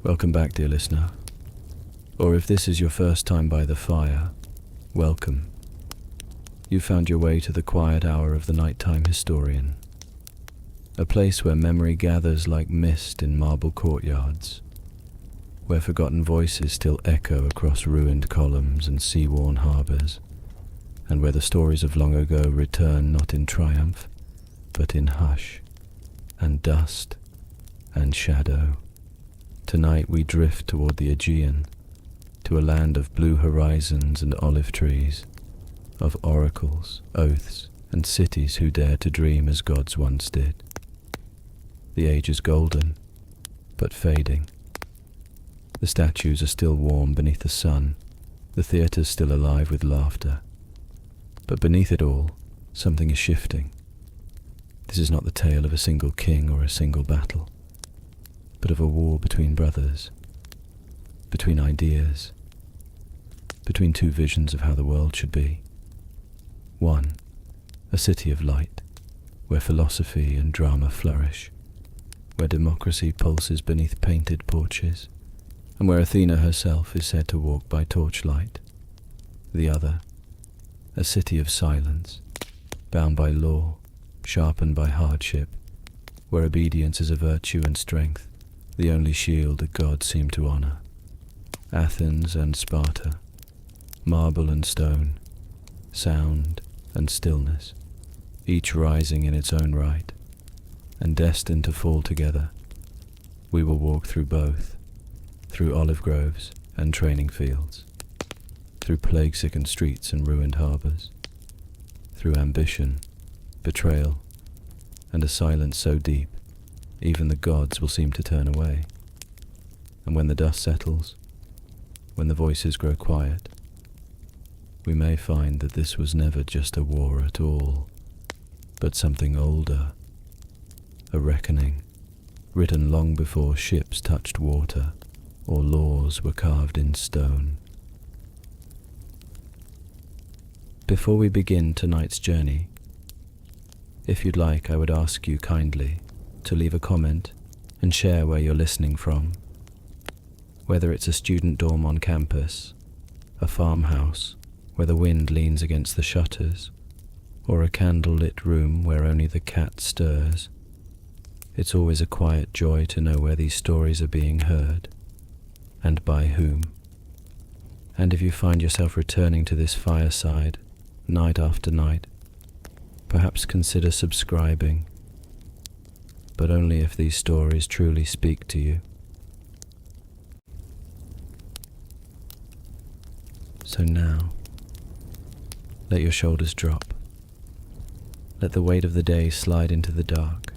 Welcome back, dear listener. Or if this is your first time by the fire, welcome. You found your way to the quiet hour of the nighttime historian, a place where memory gathers like mist in marble courtyards, where forgotten voices still echo across ruined columns and sea-worn harbours, and where the stories of long ago return not in triumph, but in hush and dust and shadow. Tonight we drift toward the Aegean, to a land of blue horizons and olive trees, of oracles, oaths, and cities who dare to dream as gods once did. The age is golden, but fading. The statues are still warm beneath the sun, the theatres still alive with laughter. But beneath it all, something is shifting. This is not the tale of a single king or a single battle, but of a war between brothers, between ideas, between two visions of how the world should be. One, a city of light, where philosophy and drama flourish, where democracy pulses beneath painted porches, and where Athena herself is said to walk by torchlight. The other, a city of silence, bound by law, sharpened by hardship, where obedience is a virtue and strength, the only shield that gods seem to honor. Athens and Sparta, marble and stone, sound and stillness, each rising in its own right, and destined to fall together. We will walk through both, through olive groves and training fields, through plague-sickened streets and ruined harbours, through ambition, betrayal, and a silence so deep, even the gods will seem to turn away. And when the dust settles, when the voices grow quiet, we may find that this was never just a war at all, but something older, a reckoning, written long before ships touched water or laws were carved in stone. Before we begin tonight's journey, if you'd like, I would ask you kindly to leave a comment and share where you're listening from. Whether it's a student dorm on campus, a farmhouse where the wind leans against the shutters, or a candle-lit room where only the cat stirs, it's always a quiet joy to know where these stories are being heard, and by whom. And if you find yourself returning to this fireside, night after night, perhaps consider subscribing, but only if these stories truly speak to you. So now, let your shoulders drop. Let the weight of the day slide into the dark.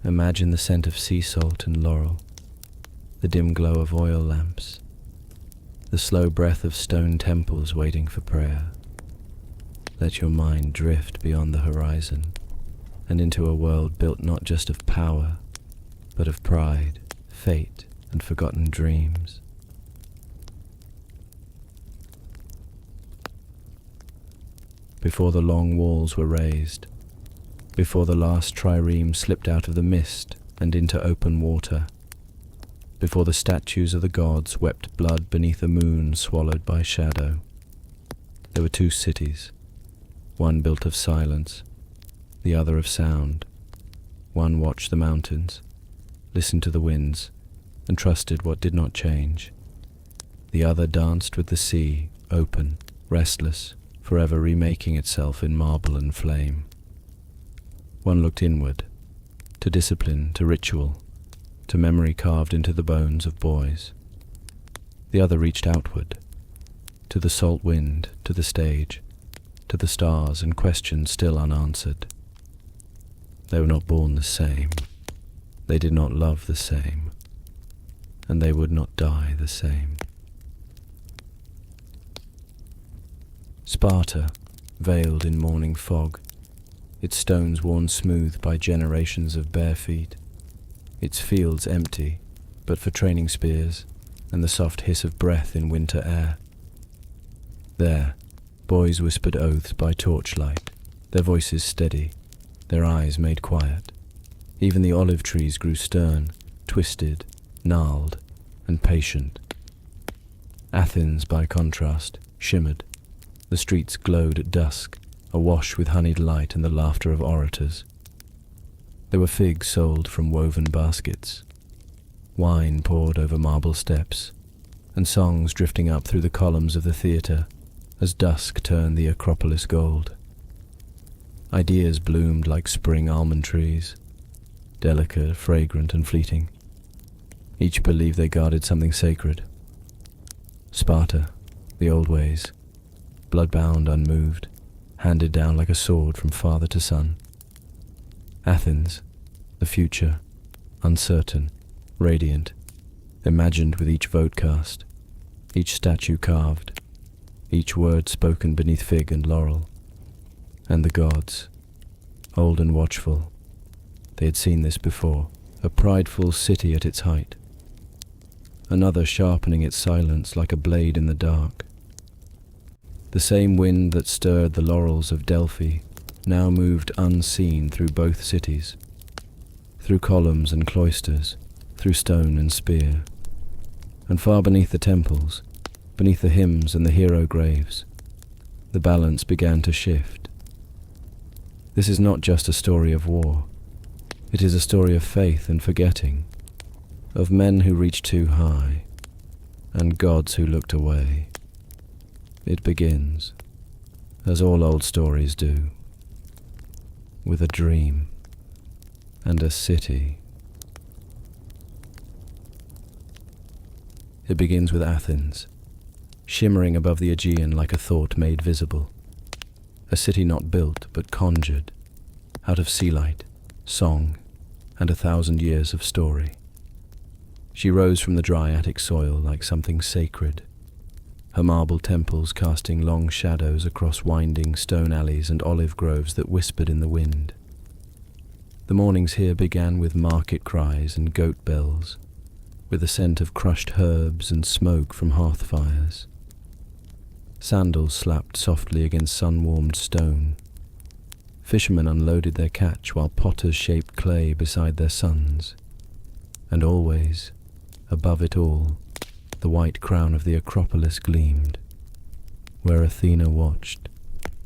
Imagine the scent of sea salt and laurel, the dim glow of oil lamps, the slow breath of stone temples waiting for prayer. Let your mind drift beyond the horizon and into a world built not just of power, but of pride, fate, and forgotten dreams. Before the long walls were raised, before the last trireme slipped out of the mist and into open water, before the statues of the gods wept blood beneath a moon swallowed by shadow, there were two cities, one built of silence, the other of sound. One watched the mountains, listened to the winds, and trusted what did not change. The other danced with the sea, open, restless, forever remaking itself in marble and flame. One looked inward, to discipline, to ritual, to memory carved into the bones of boys. The other reached outward, to the salt wind, to the stage, to the stars and questions still unanswered. They were not born the same, they did not love the same, and they would not die the same. Sparta, veiled in morning fog, its stones worn smooth by generations of bare feet, its fields empty, but for training spears and the soft hiss of breath in winter air. There, boys whispered oaths by torchlight, their voices steady, their eyes made quiet. Even the olive trees grew stern, twisted, gnarled and patient. Athens, by contrast, shimmered. The streets glowed at dusk, awash with honeyed light and the laughter of orators. There were figs sold from woven baskets, wine poured over marble steps, and songs drifting up through the columns of the theatre as dusk turned the Acropolis gold. Ideas bloomed like spring almond trees, delicate, fragrant, and fleeting. Each believed they guarded something sacred. Sparta, the old ways, blood-bound, unmoved, handed down like a sword from father to son. Athens, the future, uncertain, radiant, imagined with each vote cast, each statue carved, each word spoken beneath fig and laurel. And the gods, old and watchful, they had seen this before, a prideful city at its height, another sharpening its silence like a blade in the dark. The same wind that stirred the laurels of Delphi now moved unseen through both cities, through columns and cloisters, through stone and spear, and far beneath the temples, beneath the hymns and the hero graves, the balance began to shift. This is not just a story of war. It is a story of faith and forgetting, of men who reached too high, and gods who looked away. It begins, as all old stories do, with a dream and a city. It begins with Athens, shimmering above the Aegean like a thought made visible, a city not built but conjured, out of sea light, song, and 1,000 years of story. She rose from the dry attic soil like something sacred, her marble temples casting long shadows across winding stone alleys and olive groves that whispered in the wind. The mornings here began with market cries and goat bells, with the scent of crushed herbs and smoke from hearth fires. Sandals slapped softly against sun-warmed stone. Fishermen unloaded their catch while potters shaped clay beside their sons. And always, above it all, the white crown of the Acropolis gleamed, where Athena watched,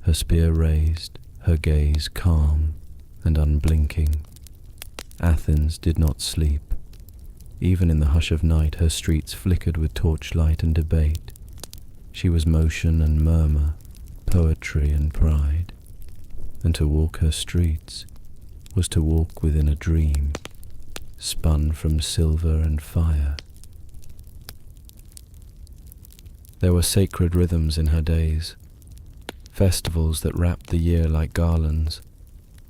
her spear raised, her gaze calm and unblinking. Athens did not sleep. Even in the hush of night, her streets flickered with torchlight and debate. She was motion and murmur, poetry and pride. And to walk her streets was to walk within a dream, spun from silver and fire. There were sacred rhythms in her days, festivals that wrapped the year like garlands,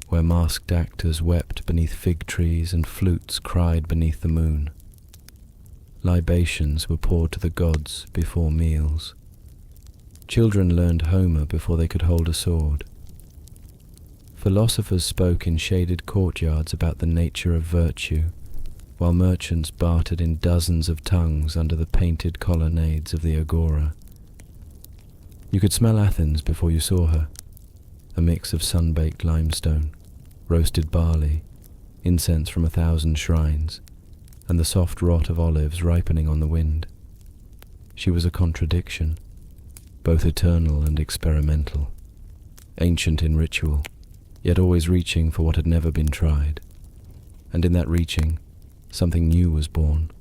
where masked actors wept beneath fig trees and flutes cried beneath the moon. Libations were poured to the gods before meals. Children learned Homer before they could hold a sword. Philosophers spoke in shaded courtyards about the nature of virtue, while merchants bartered in dozens of tongues under the painted colonnades of the agora. You could smell Athens before you saw her, a mix of sun-baked limestone, roasted barley, incense from 1,000 shrines, and the soft rot of olives ripening on the wind. She was a contradiction, both eternal and experimental, ancient in ritual, yet always reaching for what had never been tried. And in that reaching, something new was born,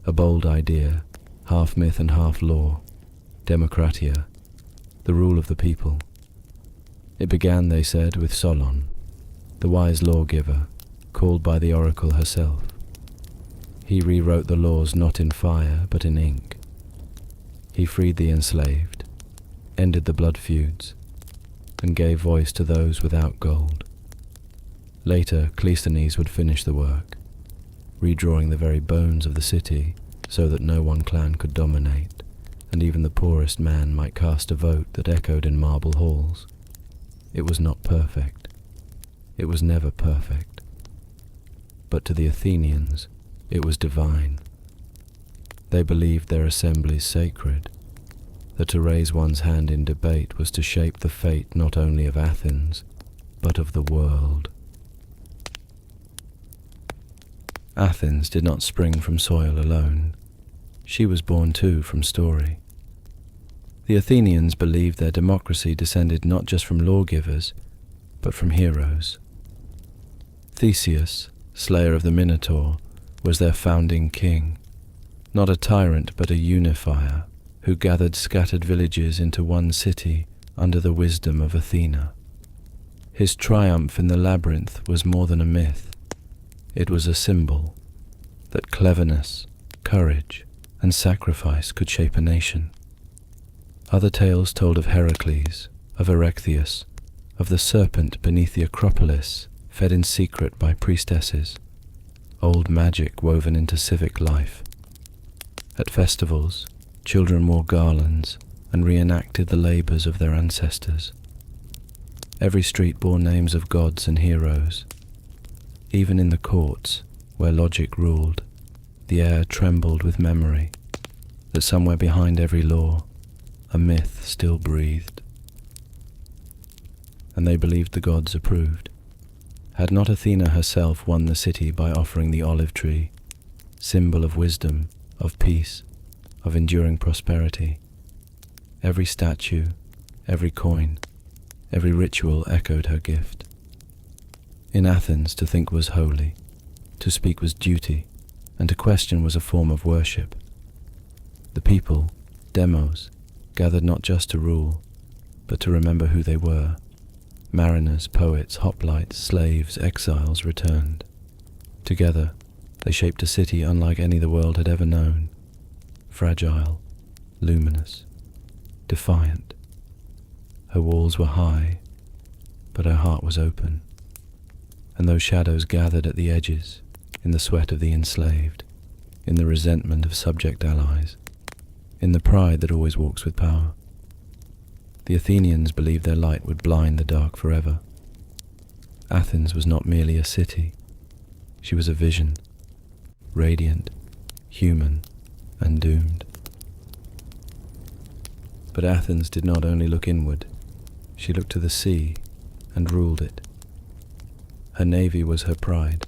a bold idea, half myth and half law, democratia, the rule of the people. It began, they said, with Solon, the wise lawgiver, called by the oracle herself. He rewrote the laws not in fire, but in ink. He freed the enslaved, ended the blood feuds, and gave voice to those without gold. Later, Cleisthenes would finish the work, redrawing the very bones of the city so that no one clan could dominate, and even the poorest man might cast a vote that echoed in marble halls. It was not perfect. It was never perfect. But to the Athenians, it was divine. They believed their assemblies sacred, that to raise one's hand in debate was to shape the fate not only of Athens, but of the world. Athens did not spring from soil alone. She was born too from story. The Athenians believed their democracy descended not just from lawgivers, but from heroes. Theseus, slayer of the Minotaur, was their founding king, not a tyrant but a unifier, who gathered scattered villages into one city under the wisdom of Athena. His triumph in the labyrinth was more than a myth. It was a symbol that cleverness, courage, and sacrifice could shape a nation. Other tales told of Pericles, of Erechtheus, of the serpent beneath the Acropolis, fed in secret by priestesses, old magic woven into civic life. At festivals, children wore garlands and reenacted the labors of their ancestors. Every street bore names of gods and heroes. Even in the courts, where logic ruled, the air trembled with memory that somewhere behind every law, a myth still breathed. And they believed the gods approved. Had not Athena herself won the city by offering the olive tree, symbol of wisdom, of peace, of enduring prosperity? Every statue, every coin, every ritual echoed her gift. In Athens, to think was holy, to speak was duty, and to question was a form of worship. The people, demos, gathered not just to rule, but to remember who they were. Mariners, poets, hoplites, slaves, exiles returned. Together, they shaped a city unlike any the world had ever known. Fragile, luminous, defiant. Her walls were high, but her heart was open. And those shadows gathered at the edges, in the sweat of the enslaved, in the resentment of subject allies, in the pride that always walks with power. The Athenians believed their light would blind the dark forever. Athens was not merely a city. She was a vision, radiant, human, and doomed. But Athens did not only look inward. She looked to the sea and ruled it. Her navy was her pride,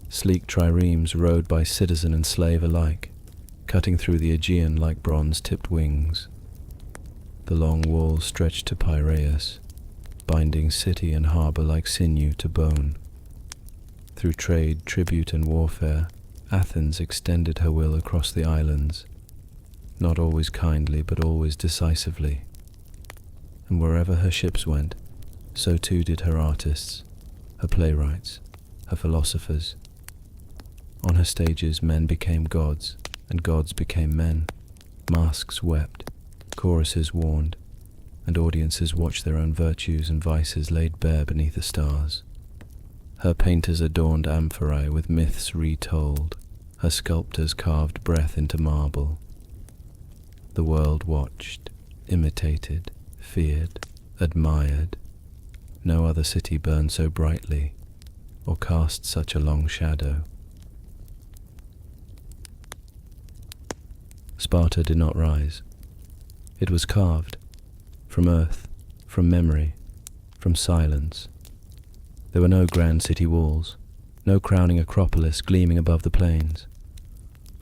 sleek triremes rowed by citizen and slave alike, cutting through the Aegean like bronze-tipped wings. The long walls stretched to Piraeus, binding city and harbour like sinew to bone. Through trade, tribute, and warfare, Athens extended her will across the islands, not always kindly but always decisively. And wherever her ships went, so too did her artists, her playwrights, her philosophers. On her stages men became gods, and gods became men. Masks wept, choruses warned, and audiences watched their own virtues and vices laid bare beneath the stars. Her painters adorned amphorae with myths retold, her sculptors carved breath into marble. The world watched, imitated, feared, admired. No other city burned so brightly, or cast such a long shadow. Sparta did not rise. It was carved, from earth, from memory, from silence. There were no grand city walls, no crowning Acropolis gleaming above the plains.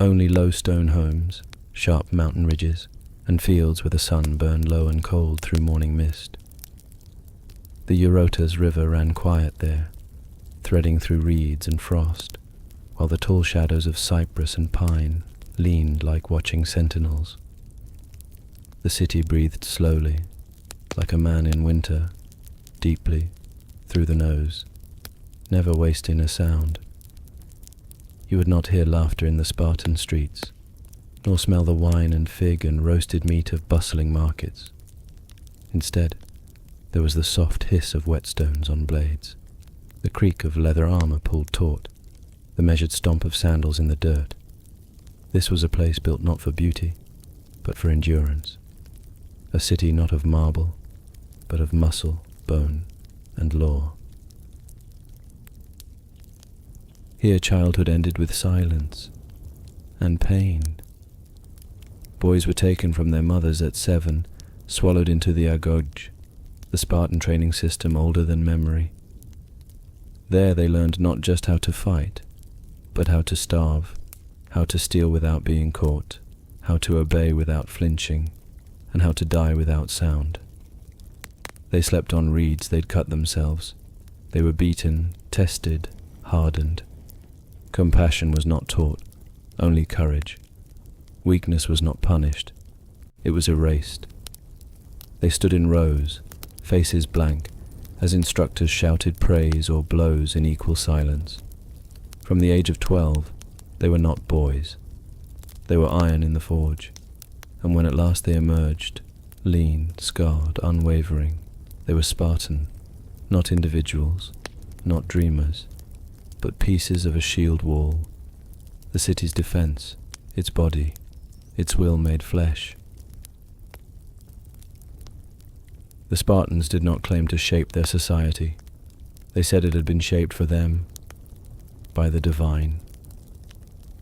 Only low stone homes, sharp mountain ridges, and fields where the sun burned low and cold through morning mist. The Eurotas river ran quiet there, threading through reeds and frost, while the tall shadows of cypress and pine leaned like watching sentinels. The city breathed slowly, like a man in winter, deeply, through the nose, never wasting a sound. You would not hear laughter in the Spartan streets, nor smell the wine and fig and roasted meat of bustling markets. Instead, there was the soft hiss of whetstones on blades, the creak of leather armor pulled taut, the measured stomp of sandals in the dirt. This was a place built not for beauty, but for endurance. A city not of marble, but of muscle, bone, and law. Here childhood ended with silence and pain. Boys were taken from their mothers at 7, swallowed into the Aegoge, the Spartan training system older than memory. There they learned not just how to fight, but how to starve, how to steal without being caught, how to obey without flinching, and how to die without sound. They slept on reeds they'd cut themselves. They were beaten, tested, hardened. Compassion was not taught, only courage. Weakness was not punished, it was erased. They stood in rows, faces blank, as instructors shouted praise or blows in equal silence. From the age of 12, they were not boys. They were iron in the forge, and when at last they emerged, lean, scarred, unwavering, they were Spartan, not individuals, not dreamers, but pieces of a shield wall, the city's defense, its body, its will made flesh. The Spartans did not claim to shape their society. They said it had been shaped for them by the divine.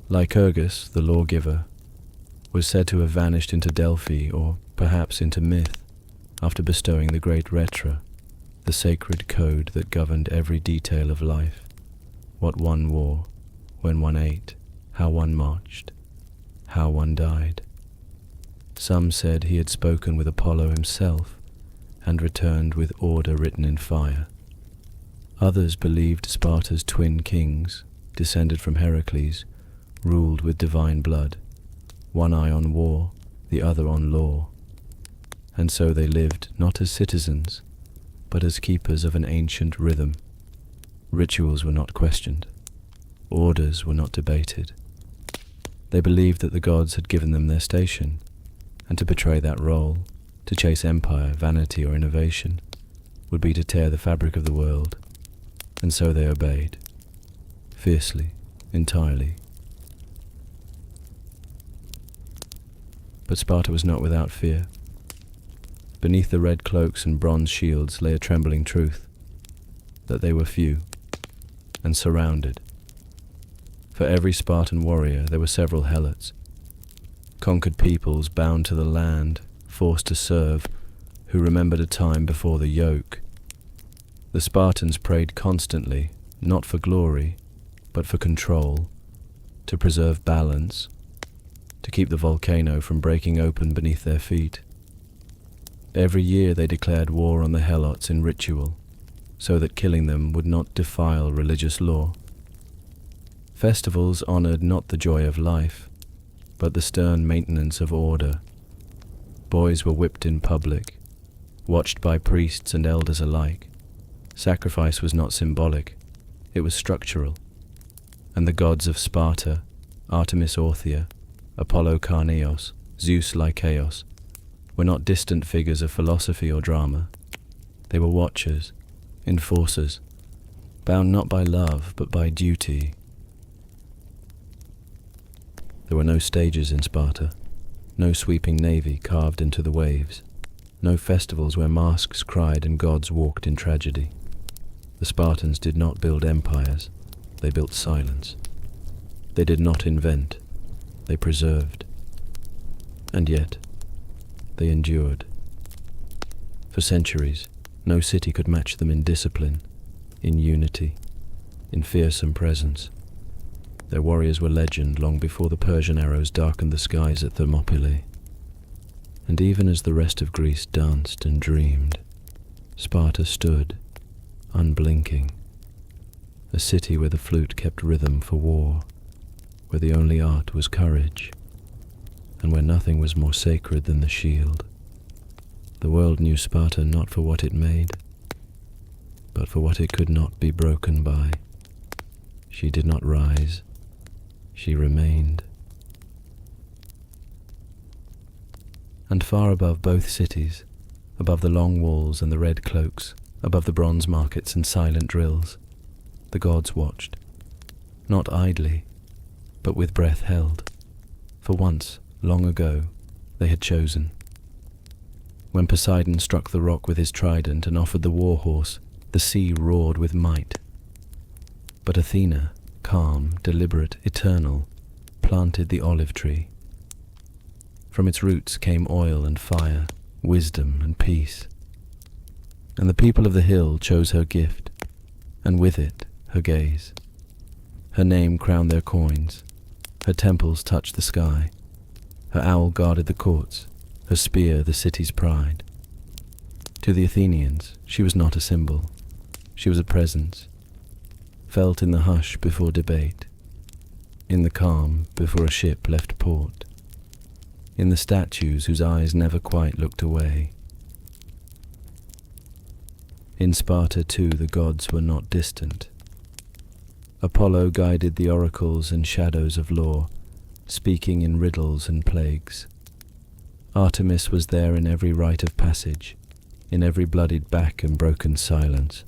Lycurgus, the lawgiver, was said to have vanished into Delphi, or perhaps into myth, after bestowing the great Retra, the sacred code that governed every detail of life, what one wore, when one ate, how one marched, how one died. Some said he had spoken with Apollo himself, and returned with order written in fire. Others believed Sparta's twin kings, descended from Pericles, ruled with divine blood, one eye on war, the other on law. And so they lived not as citizens, but as keepers of an ancient rhythm. Rituals were not questioned, orders were not debated. They believed that the gods had given them their station, and to betray that role, to chase empire, vanity, or innovation, would be to tear the fabric of the world, and so they obeyed, fiercely, entirely. But Sparta was not without fear. Beneath the red cloaks and bronze shields lay a trembling truth, that they were few, and surrounded. For every Spartan warrior there were several helots, conquered peoples bound to the land, forced to serve, who remembered a time before the yoke. The Spartans prayed constantly, not for glory, but for control, to preserve balance, to keep the volcano from breaking open beneath their feet. Every year they declared war on the helots in ritual, so that killing them would not defile religious law. Festivals honored not the joy of life, but the stern maintenance of order. Boys were whipped in public, watched by priests and elders alike. Sacrifice was not symbolic, it was structural. And the gods of Sparta, Artemis Orthia, Apollo Carneos, Zeus Lycaos, were not distant figures of philosophy or drama. They were watchers, enforcers, bound not by love but by duty. There were no stages in Sparta, no sweeping navy carved into the waves, no festivals where masks cried and gods walked in tragedy. The Spartans did not build empires, they built silence. They did not invent, they preserved. And yet, they endured. For centuries, no city could match them in discipline, in unity, in fearsome presence. Their warriors were legend long before the Persian arrows darkened the skies at Thermopylae. And even as the rest of Greece danced and dreamed, Sparta stood, unblinking, a city where the flute kept rhythm for war, where the only art was courage, and where nothing was more sacred than the shield. The world knew Sparta not for what it made, but for what it could not be broken by. She did not rise, she remained. And far above both cities, above the long walls and the red cloaks, above the bronze markets and silent drills, the gods watched, not idly, but with breath held, for once, long ago, they had chosen. When Poseidon struck the rock with his trident and offered the war horse, the sea roared with might. But Athena, calm, deliberate, eternal, planted the olive tree. From its roots came oil and fire, wisdom and peace. And the people of the hill chose her gift, and with it her gaze. Her Her name crowned their coins. Her temples touched the sky. Her owl guarded the courts, her spear the city's pride. To the Athenians, she was not a symbol. She was a presence, felt in the hush before debate, in the calm before a ship left port, in the statues whose eyes never quite looked away. In Sparta, too, the gods were not distant. Apollo guided the oracles and shadows of lore, speaking in riddles and plagues. Artemis was there in every rite of passage, in every bloodied back and broken silence.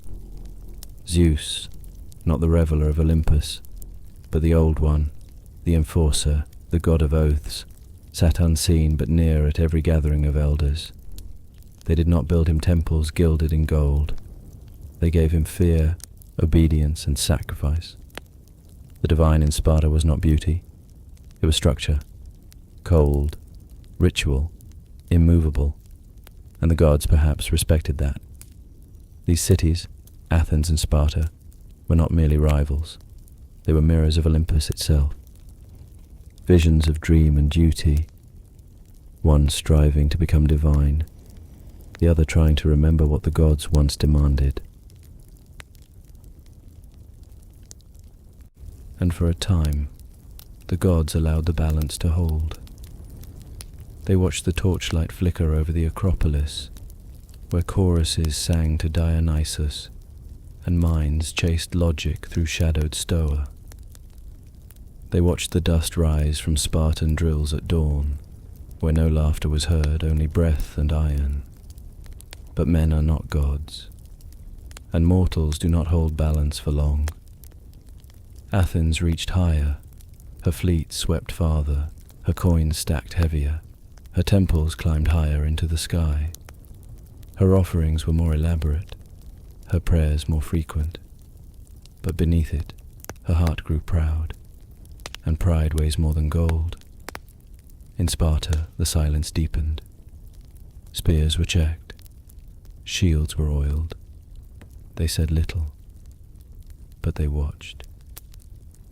Zeus, not the reveller of Olympus, but the old one, the enforcer, the god of oaths, sat unseen but near at every gathering of elders. They did not build him temples gilded in gold. They gave him fear, obedience, and sacrifice. The divine in Sparta was not beauty. It was structure, cold, ritual, immovable, and the gods perhaps respected that. These cities, Athens and Sparta, were not merely rivals. They were mirrors of Olympus itself. Visions of dream and duty, one striving to become divine, the other trying to remember what the gods once demanded. And for a time, the gods allowed the balance to hold. They watched the torchlight flicker over the Acropolis, where choruses sang to Dionysus, and minds chased logic through shadowed Stoa. They watched the dust rise from Spartan drills at dawn, where no laughter was heard, only breath and iron. But men are not gods, and mortals do not hold balance for long. Athens reached higher, her fleet swept farther, her coins stacked heavier, her temples climbed higher into the sky. Her offerings were more elaborate, her prayers more frequent. But beneath it, her heart grew proud, and pride weighs more than gold. In Sparta, the silence deepened. Spears were checked, shields were oiled. They said little, but they watched.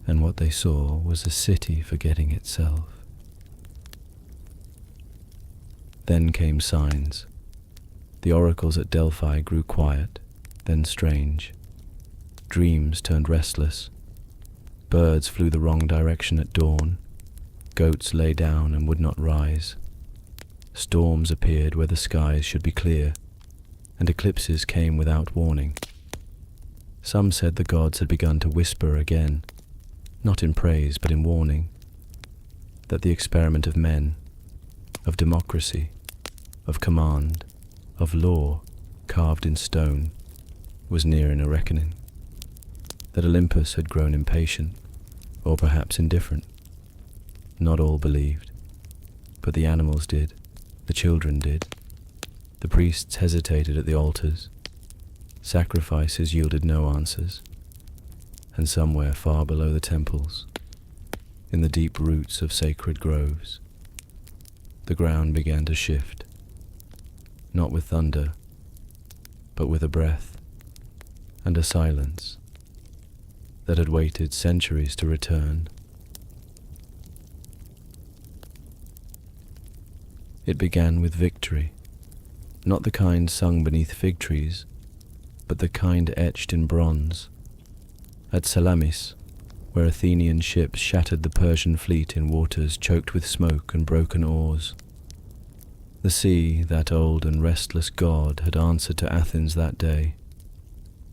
And what they saw was a city forgetting itself. Then came signs. The oracles at Delphi grew quiet, then strange. Dreams turned restless. Birds flew the wrong direction at dawn. Goats lay down and would not rise. Storms appeared where the skies should be clear, and eclipses came without warning. Some said the gods had begun to whisper again, not in praise but in warning, that the experiment of men, of democracy, of command, of law carved in stone, was nearing a reckoning, that Olympus had grown impatient, or perhaps indifferent. Not all believed, but the animals did, the children did. The priests hesitated at the altars. Sacrifices yielded no answers. And somewhere far below the temples, in the deep roots of sacred groves, the ground began to shift, not with thunder, but with a breath and a silence that had waited centuries to return. It began with victory, not the kind sung beneath fig trees, but the kind etched in bronze. At Salamis, where Athenian ships shattered the Persian fleet in waters choked with smoke and broken oars. The sea, that old and restless god, had answered to Athens that day.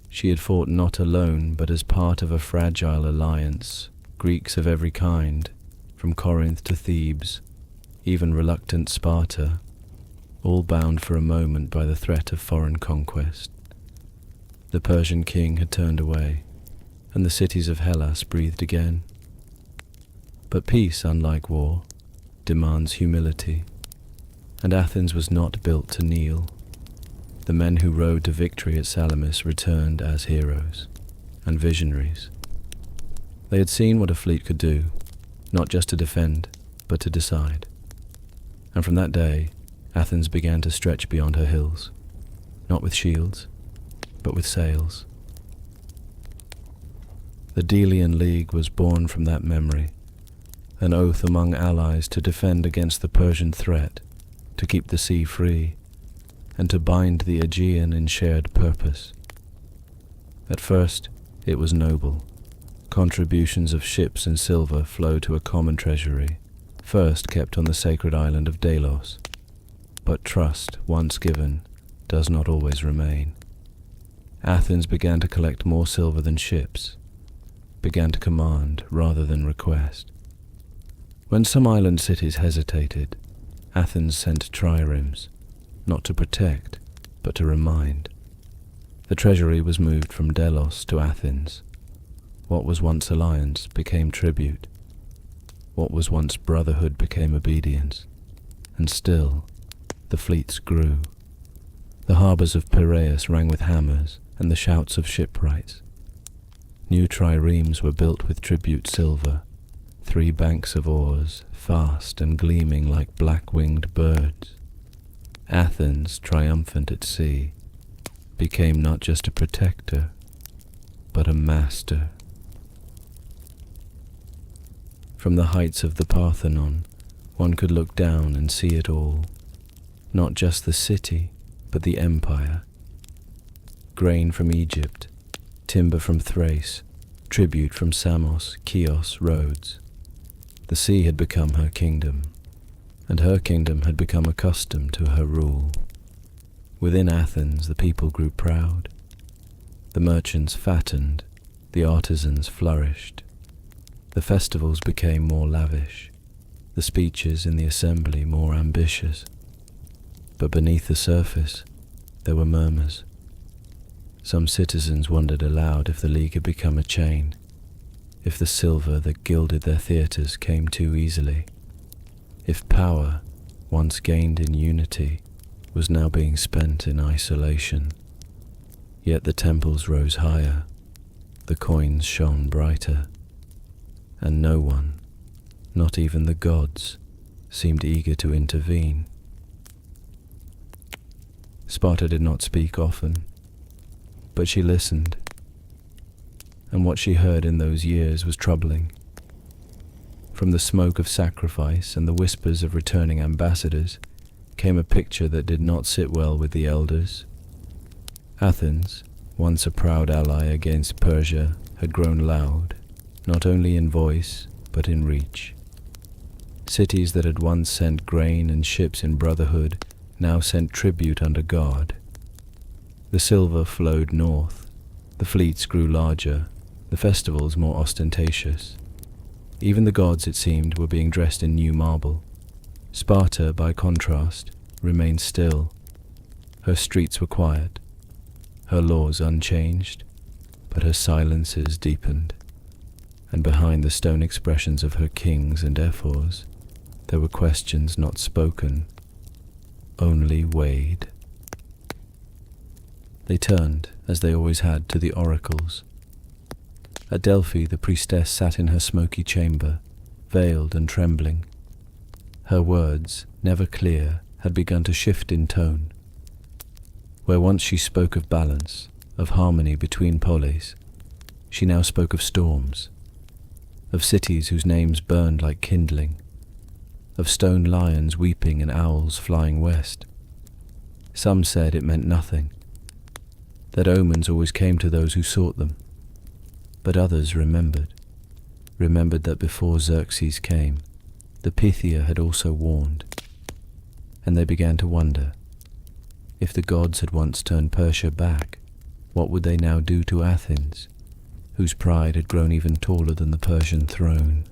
She had fought not alone, but as part of a fragile alliance, Greeks of every kind, from Corinth to Thebes, even reluctant Sparta, all bound for a moment by the threat of foreign conquest. The Persian king had turned away, and the cities of Hellas breathed again. But peace, unlike war, demands humility, and Athens was not built to kneel. The men who rode to victory at Salamis returned as heroes and visionaries. They had seen what a fleet could do, not just to defend, but to decide. And from that day, Athens began to stretch beyond her hills, not with shields, but with sails. The Delian League was born from that memory, an oath among allies to defend against the Persian threat, to keep the sea free, and to bind the Aegean in shared purpose. At first, it was noble. Contributions of ships and silver flowed to a common treasury, first kept on the sacred island of Delos. But trust, once given, does not always remain. Athens began to collect more silver than ships, began to command rather than request. When some island cities hesitated, Athens sent triremes, not to protect, but to remind. The treasury was moved from Delos to Athens. What was once alliance became tribute. What was once brotherhood became obedience. And still, the fleets grew. The harbours of Piraeus rang with hammers and the shouts of shipwrights. New triremes were built with tribute silver, 3 banks of oars, fast and gleaming like black-winged birds. Athens, triumphant at sea, became not just a protector, but a master. From the heights of the Parthenon, one could look down and see it all, not just the city, but the empire. Grain from Egypt, timber from Thrace, tribute from Samos, Chios, Rhodes. The sea had become her kingdom, and her kingdom had become accustomed to her rule. Within Athens the people grew proud. The merchants fattened, the artisans flourished. The festivals became more lavish, the speeches in the assembly more ambitious. But beneath the surface there were murmurs. Some citizens wondered aloud if the league had become a chain, if the silver that gilded their theatres came too easily, if power, once gained in unity, was now being spent in isolation. Yet the temples rose higher, the coins shone brighter, and no one, not even the gods, seemed eager to intervene. Sparta did not speak often, but she listened, and what she heard in those years was troubling. From the smoke of sacrifice and the whispers of returning ambassadors came a picture that did not sit well with the elders. Athens, once a proud ally against Persia, had grown loud, not only in voice, but in reach. Cities that had once sent grain and ships in brotherhood now sent tribute under guard. The silver flowed north, the fleets grew larger, the festivals more ostentatious. Even the gods, it seemed, were being dressed in new marble. Sparta, by contrast, remained still. Her streets were quiet, her laws unchanged, but her silences deepened. And behind the stone expressions of her kings and ephors, there were questions not spoken, only weighed. They turned, as they always had, to the oracles. At Delphi the priestess sat in her smoky chamber, veiled and trembling. Her words, never clear, had begun to shift in tone. Where once she spoke of balance, of harmony between polis, she now spoke of storms, of cities whose names burned like kindling, of stone lions weeping and owls flying west. Some said it meant nothing, that omens always came to those who sought them. But others remembered that before Xerxes came, the Pythia had also warned, and they began to wonder, if the gods had once turned Persia back, what would they now do to Athens, whose pride had grown even taller than the Persian throne?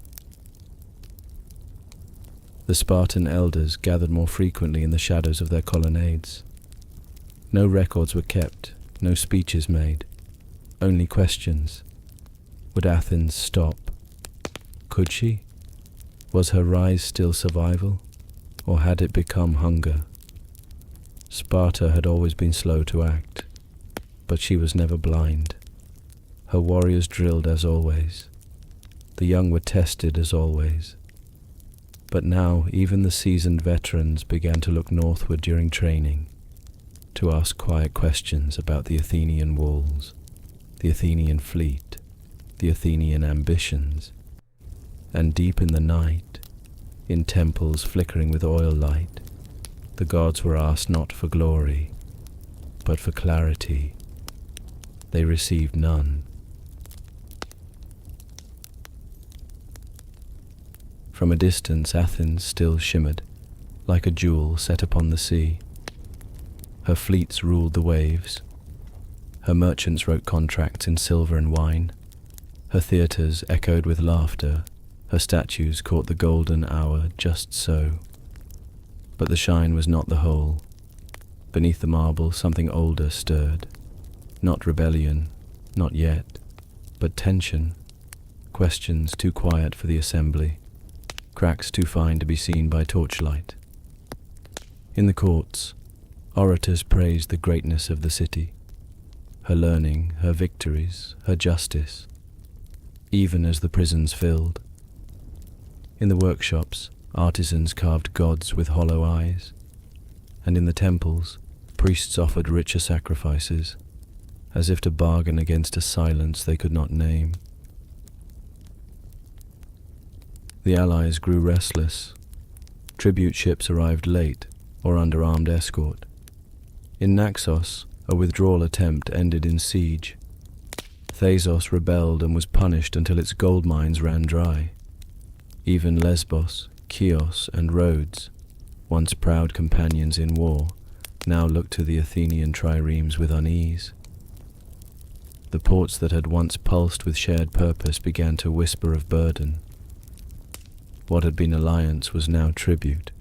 The Spartan elders gathered more frequently in the shadows of their colonnades. No records were kept, no speeches made, only questions. Would Athens stop? Could she? Was her rise still survival, or had it become hunger? Sparta had always been slow to act, but she was never blind. Her warriors drilled as always. The young were tested as always. But now even the seasoned veterans began to look northward during training, to ask quiet questions about the Athenian walls, the Athenian fleet, the Athenian ambitions, and deep in the night, in temples flickering with oil light, the gods were asked not for glory, but for clarity. They received none. From a distance, Athens still shimmered, like a jewel set upon the sea. Her fleets ruled the waves. Her merchants wrote contracts in silver and wine. Her theatres echoed with laughter. Her statues caught the golden hour just so. But the shine was not the whole. Beneath the marble something older stirred. Not rebellion, not yet, but tension. Questions too quiet for the assembly. Cracks too fine to be seen by torchlight. In the courts, orators praised the greatness of the city, her learning, her victories, her justice, even as the prisons filled. In the workshops, artisans carved gods with hollow eyes, and in the temples, priests offered richer sacrifices, as if to bargain against a silence they could not name. The allies grew restless. Tribute ships arrived late or under armed escort. In Naxos, a withdrawal attempt ended in siege. Thasos rebelled and was punished until its gold mines ran dry. Even Lesbos, Chios, and Rhodes, once proud companions in war, now looked to the Athenian triremes with unease. The ports that had once pulsed with shared purpose began to whisper of burden. What had been alliance was now tribute.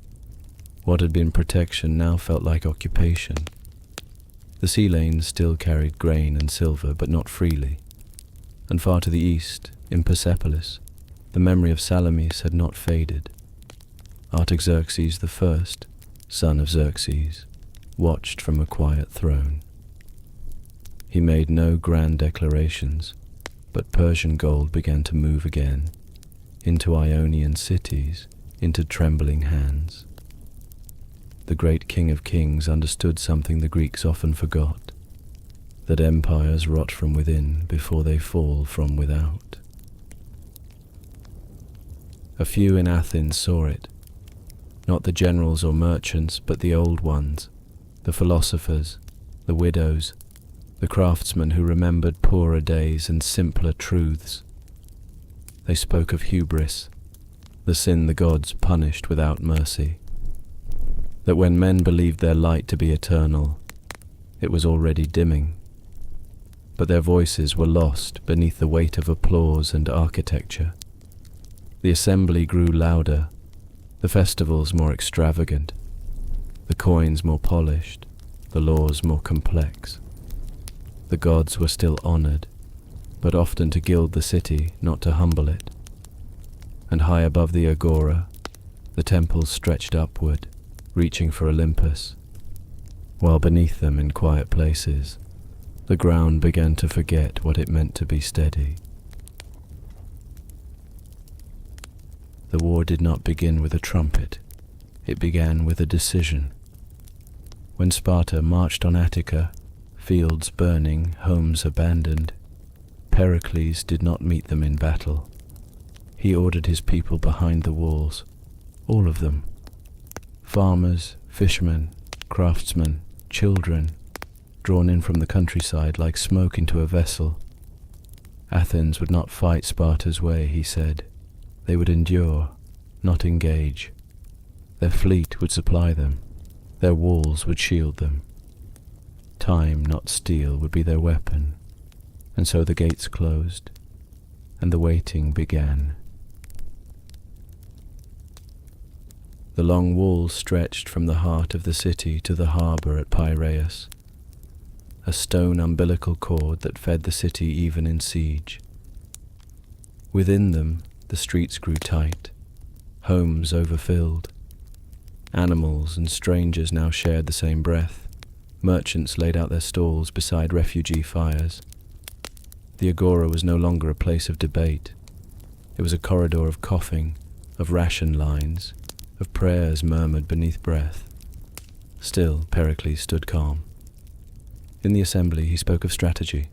What had been protection now felt like occupation. The sea lanes still carried grain and silver, but not freely. And far to the east, in Persepolis, the memory of Salamis had not faded. Artaxerxes I, son of Xerxes, watched from a quiet throne. He made no grand declarations, but Persian gold began to move again, into Ionian cities, into trembling hands. The great King of Kings understood something the Greeks often forgot, that empires rot from within before they fall from without. A few in Athens saw it, not the generals or merchants, but the old ones, the philosophers, the widows, the craftsmen who remembered poorer days and simpler truths. They spoke of hubris, the sin the gods punished without mercy. That when men believed their light to be eternal, it was already dimming. But their voices were lost beneath the weight of applause and architecture. The assembly grew louder, the festivals more extravagant, the coins more polished, the laws more complex. The gods were still honored, but often to gild the city, not to humble it. And high above the agora, the temples stretched upward, reaching for Olympus, while beneath them in quiet places, the ground began to forget what it meant to be steady. The war did not begin with a trumpet, it began with a decision. When Sparta marched on Attica, fields burning, homes abandoned, Pericles did not meet them in battle. He ordered his people behind the walls, all of them. Farmers, fishermen, craftsmen, children, drawn in from the countryside like smoke into a vessel. Athens would not fight Sparta's way, he said. They would endure, not engage. Their fleet would supply them. Their walls would shield them. Time, not steel, would be their weapon. And so the gates closed, and the waiting began. The long wall stretched from the heart of the city to the harbour at Piraeus, a stone umbilical cord that fed the city even in siege. Within them, the streets grew tight, homes overfilled. Animals and strangers now shared the same breath. Merchants laid out their stalls beside refugee fires. The agora was no longer a place of debate. It was a corridor of coughing, of ration lines, of prayers murmured beneath breath. Still, Pericles stood calm. In the assembly he spoke of strategy,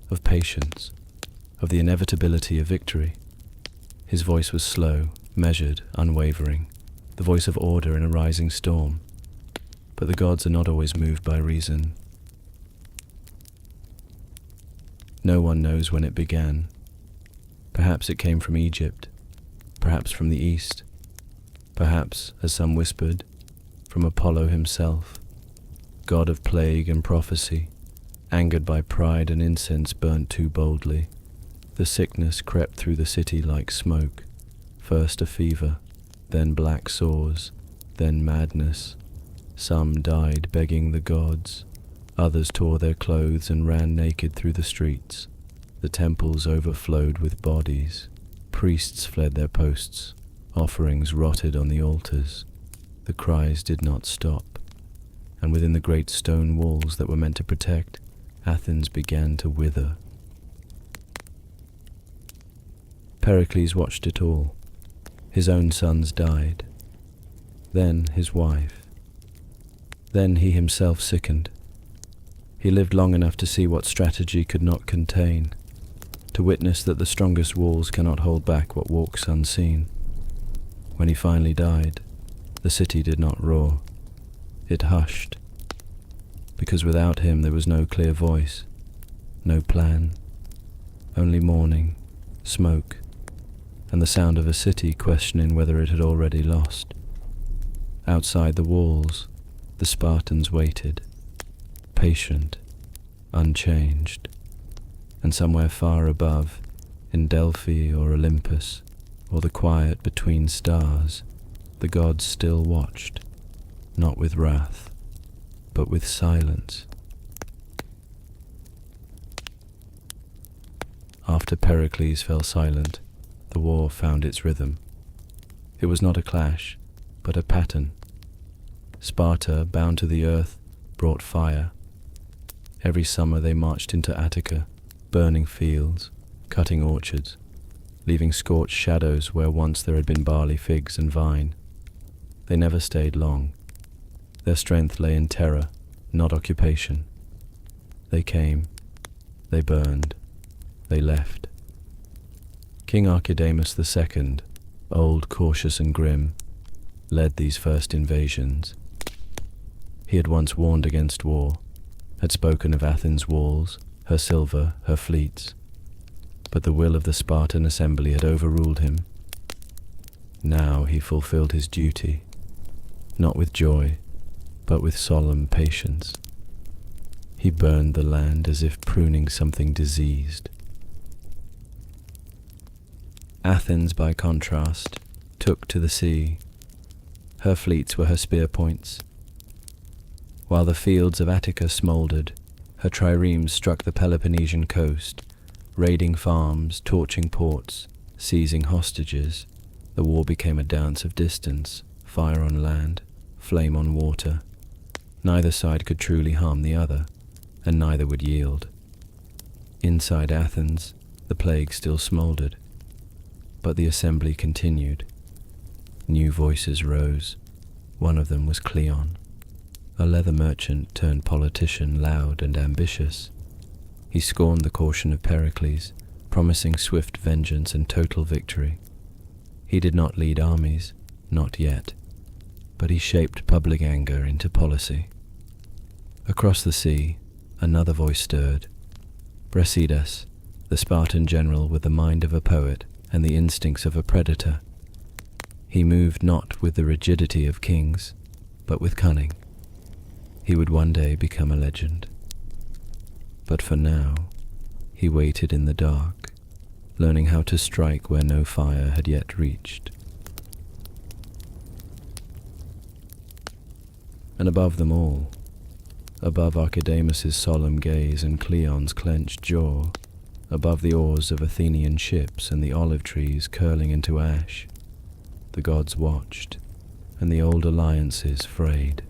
of patience, of the inevitability of victory. His voice was slow, measured, unwavering, the voice of order in a rising storm. But the gods are not always moved by reason. No one knows when it began. Perhaps it came from Egypt, perhaps from the east, perhaps, as some whispered, from Apollo himself, god of plague and prophecy. Angered by pride and incense burnt too boldly, the sickness crept through the city like smoke, first a fever, then black sores, then madness. Some died begging the gods, others tore their clothes and ran naked through the streets. The temples overflowed with bodies, priests fled their posts, offerings rotted on the altars. The cries did not stop, and within the great stone walls that were meant to protect, Athens began to wither. Pericles watched it all. His own sons died. Then his wife. Then he himself sickened. He lived long enough to see what strategy could not contain, to witness that the strongest walls cannot hold back what walks unseen. When he finally died, the city did not roar. It hushed, because without him there was no clear voice, no plan, only mourning, smoke, and the sound of a city questioning whether it had already lost. Outside the walls, the Spartans waited, patient, unchanged, and somewhere far above, in Delphi or Olympus, or the quiet between stars, the gods still watched, not with wrath, but with silence. After Pericles fell silent, the war found its rhythm. It was not a clash, but a pattern. Sparta, bound to the earth, brought fire. Every summer they marched into Attica, burning fields, cutting orchards, leaving scorched shadows where once there had been barley, figs, and vine. They never stayed long. Their strength lay in terror, not occupation. They came, they burned, they left. King Archidamus II, old, cautious, and grim, led these first invasions. He had once warned against war, had spoken of Athens' walls, her silver, her fleets, but the will of the Spartan assembly had overruled him. Now he fulfilled his duty, not with joy, but with solemn patience. He burned the land as if pruning something diseased. Athens, by contrast, took to the sea. Her fleets were her spear points. While the fields of Attica smouldered, her triremes struck the Peloponnesian coast, raiding farms, torching ports, seizing hostages. The war became a dance of distance, fire on land, flame on water. Neither side could truly harm the other, and neither would yield. Inside Athens, the plague still smouldered, but the assembly continued. New voices rose. One of them was Cleon, a leather merchant turned politician, loud and ambitious. He scorned the caution of Pericles, promising swift vengeance and total victory. He did not lead armies, not yet, but he shaped public anger into policy. Across the sea, another voice stirred. Brasidas, the Spartan general with the mind of a poet and the instincts of a predator. He moved not with the rigidity of kings, but with cunning. He would one day become a legend. But for now, he waited in the dark, learning how to strike where no fire had yet reached. And above them all, above Archidamus's solemn gaze and Cleon's clenched jaw, above the oars of Athenian ships and the olive trees curling into ash, the gods watched, and the old alliances frayed.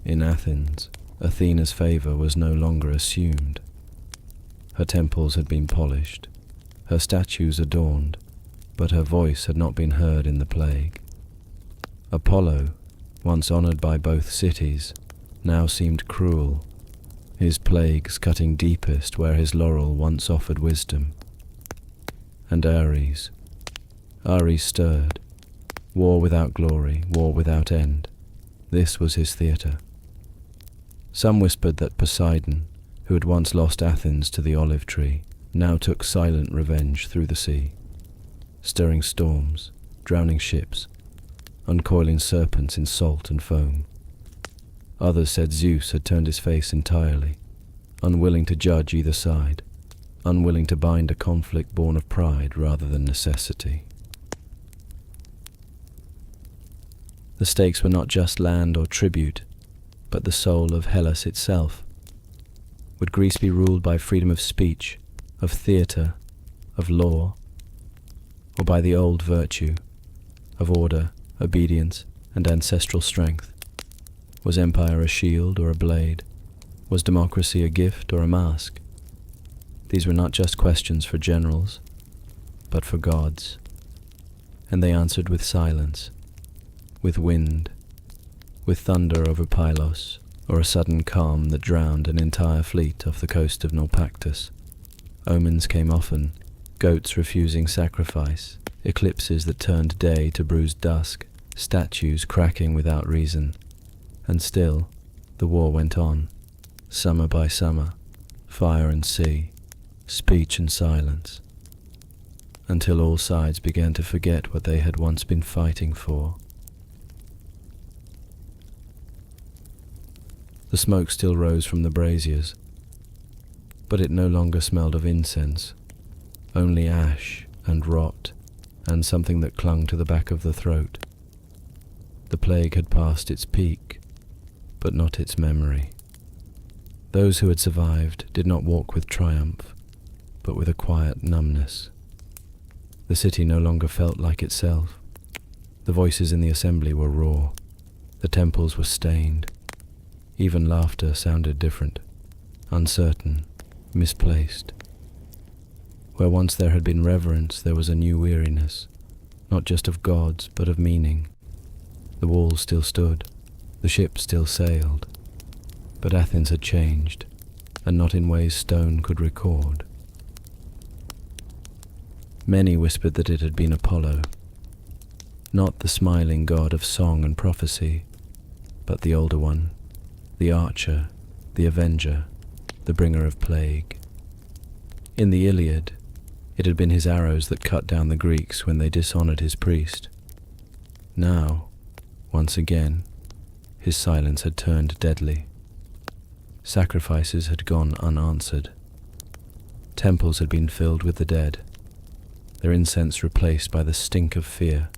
In Athens, Athena's favor was no longer assumed. Her temples had been polished, her statues adorned, but her voice had not been heard in the plague. Apollo, once honored by both cities, now seemed cruel, his plagues cutting deepest where his laurel once offered wisdom. and Ares. Ares stirred. War without glory, war without end. This was his theatre. Some whispered that Poseidon, who had once lost Athens to the olive tree, now took silent revenge through the sea, stirring storms, drowning ships, uncoiling serpents in salt and foam. Others said Zeus had turned his face entirely, unwilling to judge either side, unwilling to bind a conflict born of pride rather than necessity. The stakes were not just land or tribute, but the soul of Hellas itself. Would Greece be ruled by freedom of speech, of theatre, of law, or by the old virtue of order, obedience, and ancestral strength? Was empire a shield or a blade? Was democracy a gift or a mask? These were not just questions for generals, but for gods, and they answered with silence, with wind, with thunder over Pylos, or a sudden calm that drowned an entire fleet off the coast of Naupactus. Omens came often, goats refusing sacrifice, eclipses that turned day to bruised dusk, statues cracking without reason. And still, the war went on, summer by summer, fire and sea, speech and silence, until all sides began to forget what they had once been fighting for. The smoke still rose from the braziers, but it no longer smelled of incense, only ash and rot and something that clung to the back of the throat. The plague had passed its peak, but not its memory. Those who had survived did not walk with triumph, but with a quiet numbness. The city no longer felt like itself. The voices in the assembly were raw. The temples were stained. Even laughter sounded different, uncertain, misplaced. Where once there had been reverence, there was a new weariness, not just of gods, but of meaning. The walls still stood, the ships still sailed, but Athens had changed, and not in ways stone could record. Many whispered that it had been Apollo, not the smiling god of song and prophecy, but the older one, the archer, the avenger, the bringer of plague. In the Iliad, it had been his arrows that cut down the Greeks when they dishonored his priest. Now, once again, his silence had turned deadly. Sacrifices had gone unanswered. Temples had been filled with the dead, their incense replaced by the stink of fear.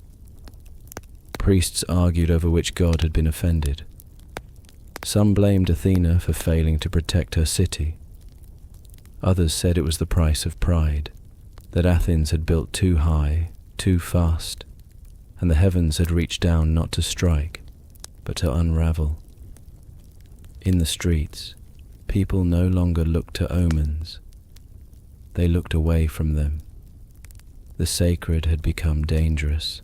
Priests argued over which god had been offended. Some blamed Athena for failing to protect her city. Others said it was the price of pride, that Athens had built too high, too fast, and the heavens had reached down not to strike, but to unravel. In the streets, people no longer looked to omens. They looked away from them. The sacred had become dangerous.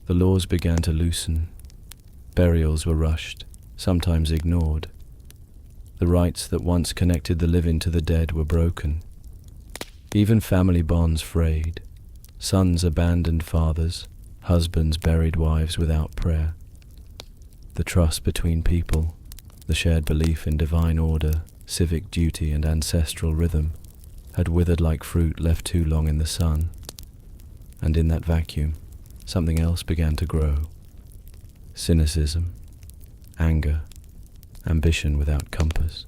The laws began to loosen. Burials were rushed, sometimes ignored. The rites that once connected the living to the dead were broken. Even family bonds frayed. Sons abandoned fathers, husbands buried wives without prayer. The trust between people, the shared belief in divine order, civic duty and ancestral rhythm, had withered like fruit left too long in the sun. And in that vacuum, something else began to grow. Cynicism, anger, ambition without compass.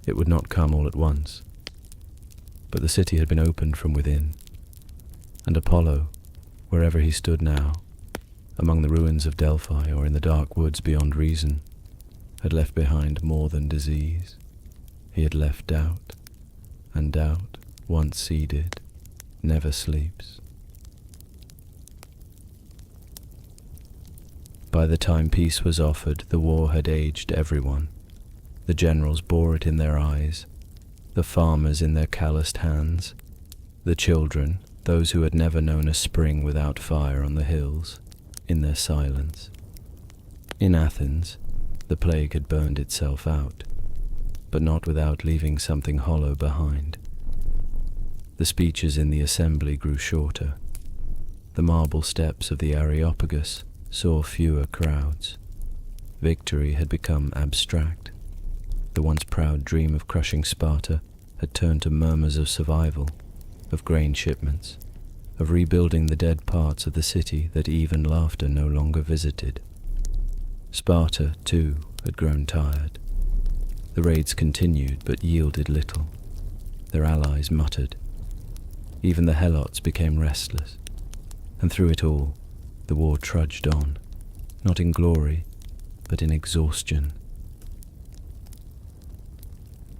It would not come all at once, but the city had been opened from within, and Apollo, wherever he stood now, among the ruins of Delphi or in the dark woods beyond reason, had left behind more than disease. He had left doubt, and doubt, once seeded, never sleeps. By the time peace was offered, the war had aged everyone. The generals bore it in their eyes, the farmers in their calloused hands, the children, those who had never known a spring without fire on the hills, in their silence. In Athens, the plague had burned itself out, but not without leaving something hollow behind. The speeches in the assembly grew shorter. The marble steps of the Areopagus saw fewer crowds. Victory had become abstract. The once proud dream of crushing Sparta had turned to murmurs of survival, of grain shipments, of rebuilding the dead parts of the city that even laughter no longer visited. Sparta, too, had grown tired. The raids continued but yielded little. Their allies muttered. Even the Helots became restless. And through it all, the war trudged on, not in glory, but in exhaustion.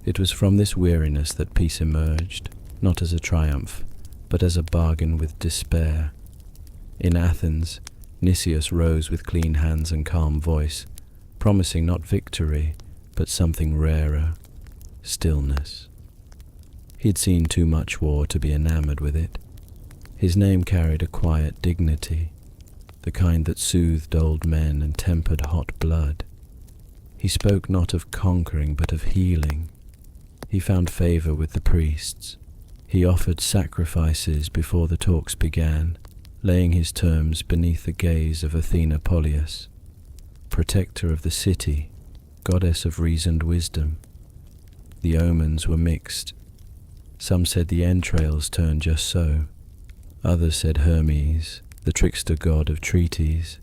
It was from this weariness that peace emerged, not as a triumph, but as a bargain with despair. In Athens, Nicias rose with clean hands and calm voice, promising not victory, but something rarer, stillness. He'd seen too much war to be enamored with it. His name carried a quiet dignity, the kind that soothed old men and tempered hot blood. He spoke not of conquering, but of healing. He found favor with the priests. He offered sacrifices before the talks began, laying his terms beneath the gaze of Athena Polias, protector of the city, goddess of reasoned wisdom. The omens were mixed. Some said the entrails turned just so. Others said Hermes, the trickster god of treaties,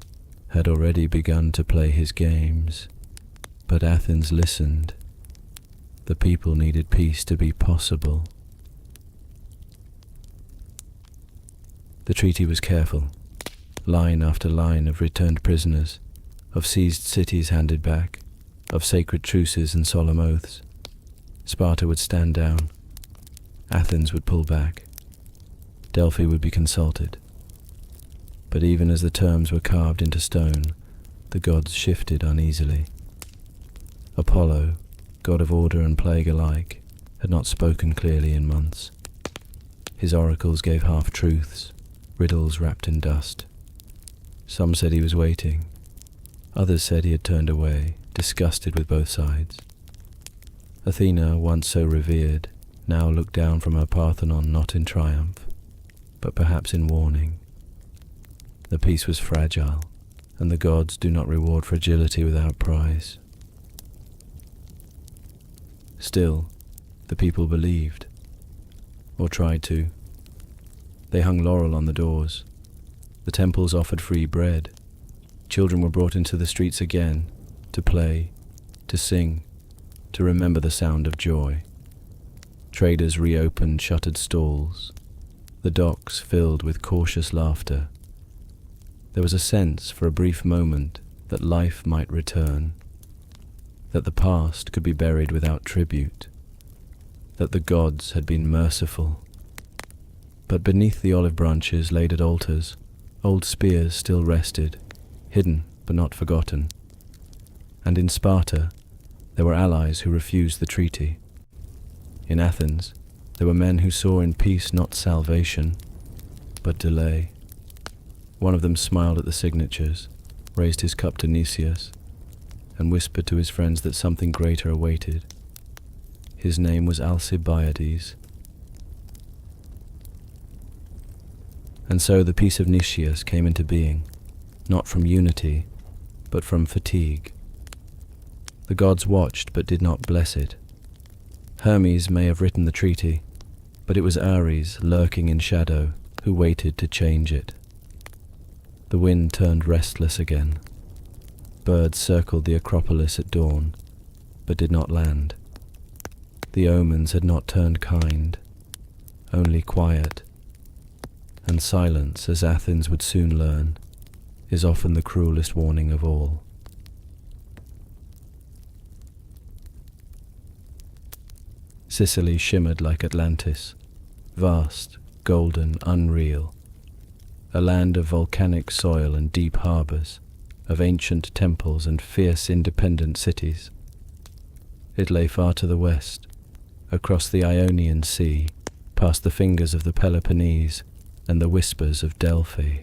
had already begun to play his games. But Athens listened. The people needed peace to be possible. The treaty was careful. Line after line of returned prisoners, of seized cities handed back, of sacred truces and solemn oaths. Sparta would stand down. Athens would pull back. Delphi would be consulted. But even as the terms were carved into stone, the gods shifted uneasily. Apollo, god of order and plague alike, had not spoken clearly in months. His oracles gave half-truths, riddles wrapped in dust. Some said he was waiting. Others said he had turned away, disgusted with both sides. Athena, once so revered, now looked down from her Parthenon not in triumph, but perhaps in warning. The peace was fragile, and the gods do not reward fragility without prize. Still, the people believed, or tried to. They hung laurel on the doors. The temples offered free bread. Children were brought into the streets again, to play, to sing, to remember the sound of joy. Traders reopened shuttered stalls. The docks filled with cautious laughter. There was a sense, for a brief moment, that life might return, that the past could be buried without tribute, that the gods had been merciful. But beneath the olive branches laid at altars, old spears still rested, hidden but not forgotten. And in Sparta, there were allies who refused the treaty. In Athens, there were men who saw in peace not salvation, but delay. One of them smiled at the signatures, raised his cup to Nicias, and whispered to his friends that something greater awaited. His name was Alcibiades. And so the peace of Nicias came into being, not from unity, but from fatigue. The gods watched but did not bless it. Hermes may have written the treaty, but it was Ares, lurking in shadow, who waited to change it. The wind turned restless again. Birds circled the Acropolis at dawn, but did not land. The omens had not turned kind, only quiet. And silence, as Athens would soon learn, is often the cruelest warning of all. Sicily shimmered like Atlantis, vast, golden, unreal, a land of volcanic soil and deep harbours, of ancient temples and fierce independent cities. It lay far to the west, across the Ionian Sea, past the fingers of the Peloponnese and the whispers of Delphi.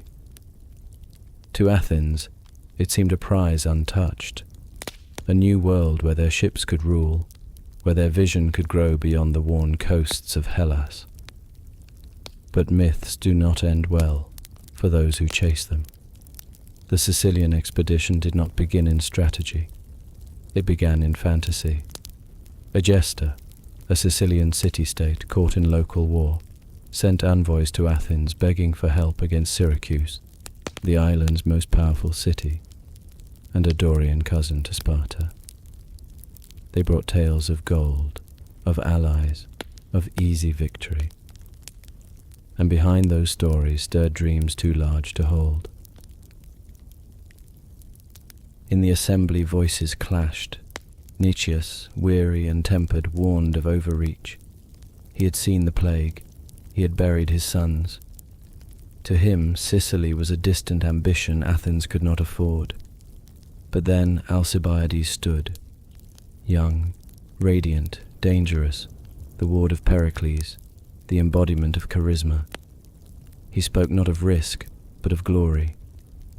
To Athens, it seemed a prize untouched, a new world where their ships could rule, where their vision could grow beyond the worn coasts of Hellas. But myths do not end well for those who chase them. The Sicilian expedition did not begin in strategy. It began in fantasy. Egesta, a Sicilian city-state caught in local war, sent envoys to Athens begging for help against Syracuse, the island's most powerful city, and a Dorian cousin to Sparta. They brought tales of gold, of allies, of easy victory. And behind those stories stirred dreams too large to hold. In the assembly voices clashed. Nicias, weary and tempered, warned of overreach. He had seen the plague. He had buried his sons. To him, Sicily was a distant ambition Athens could not afford. But then Alcibiades stood, young, radiant, dangerous, the ward of Pericles, the embodiment of charisma. He spoke not of risk, but of glory,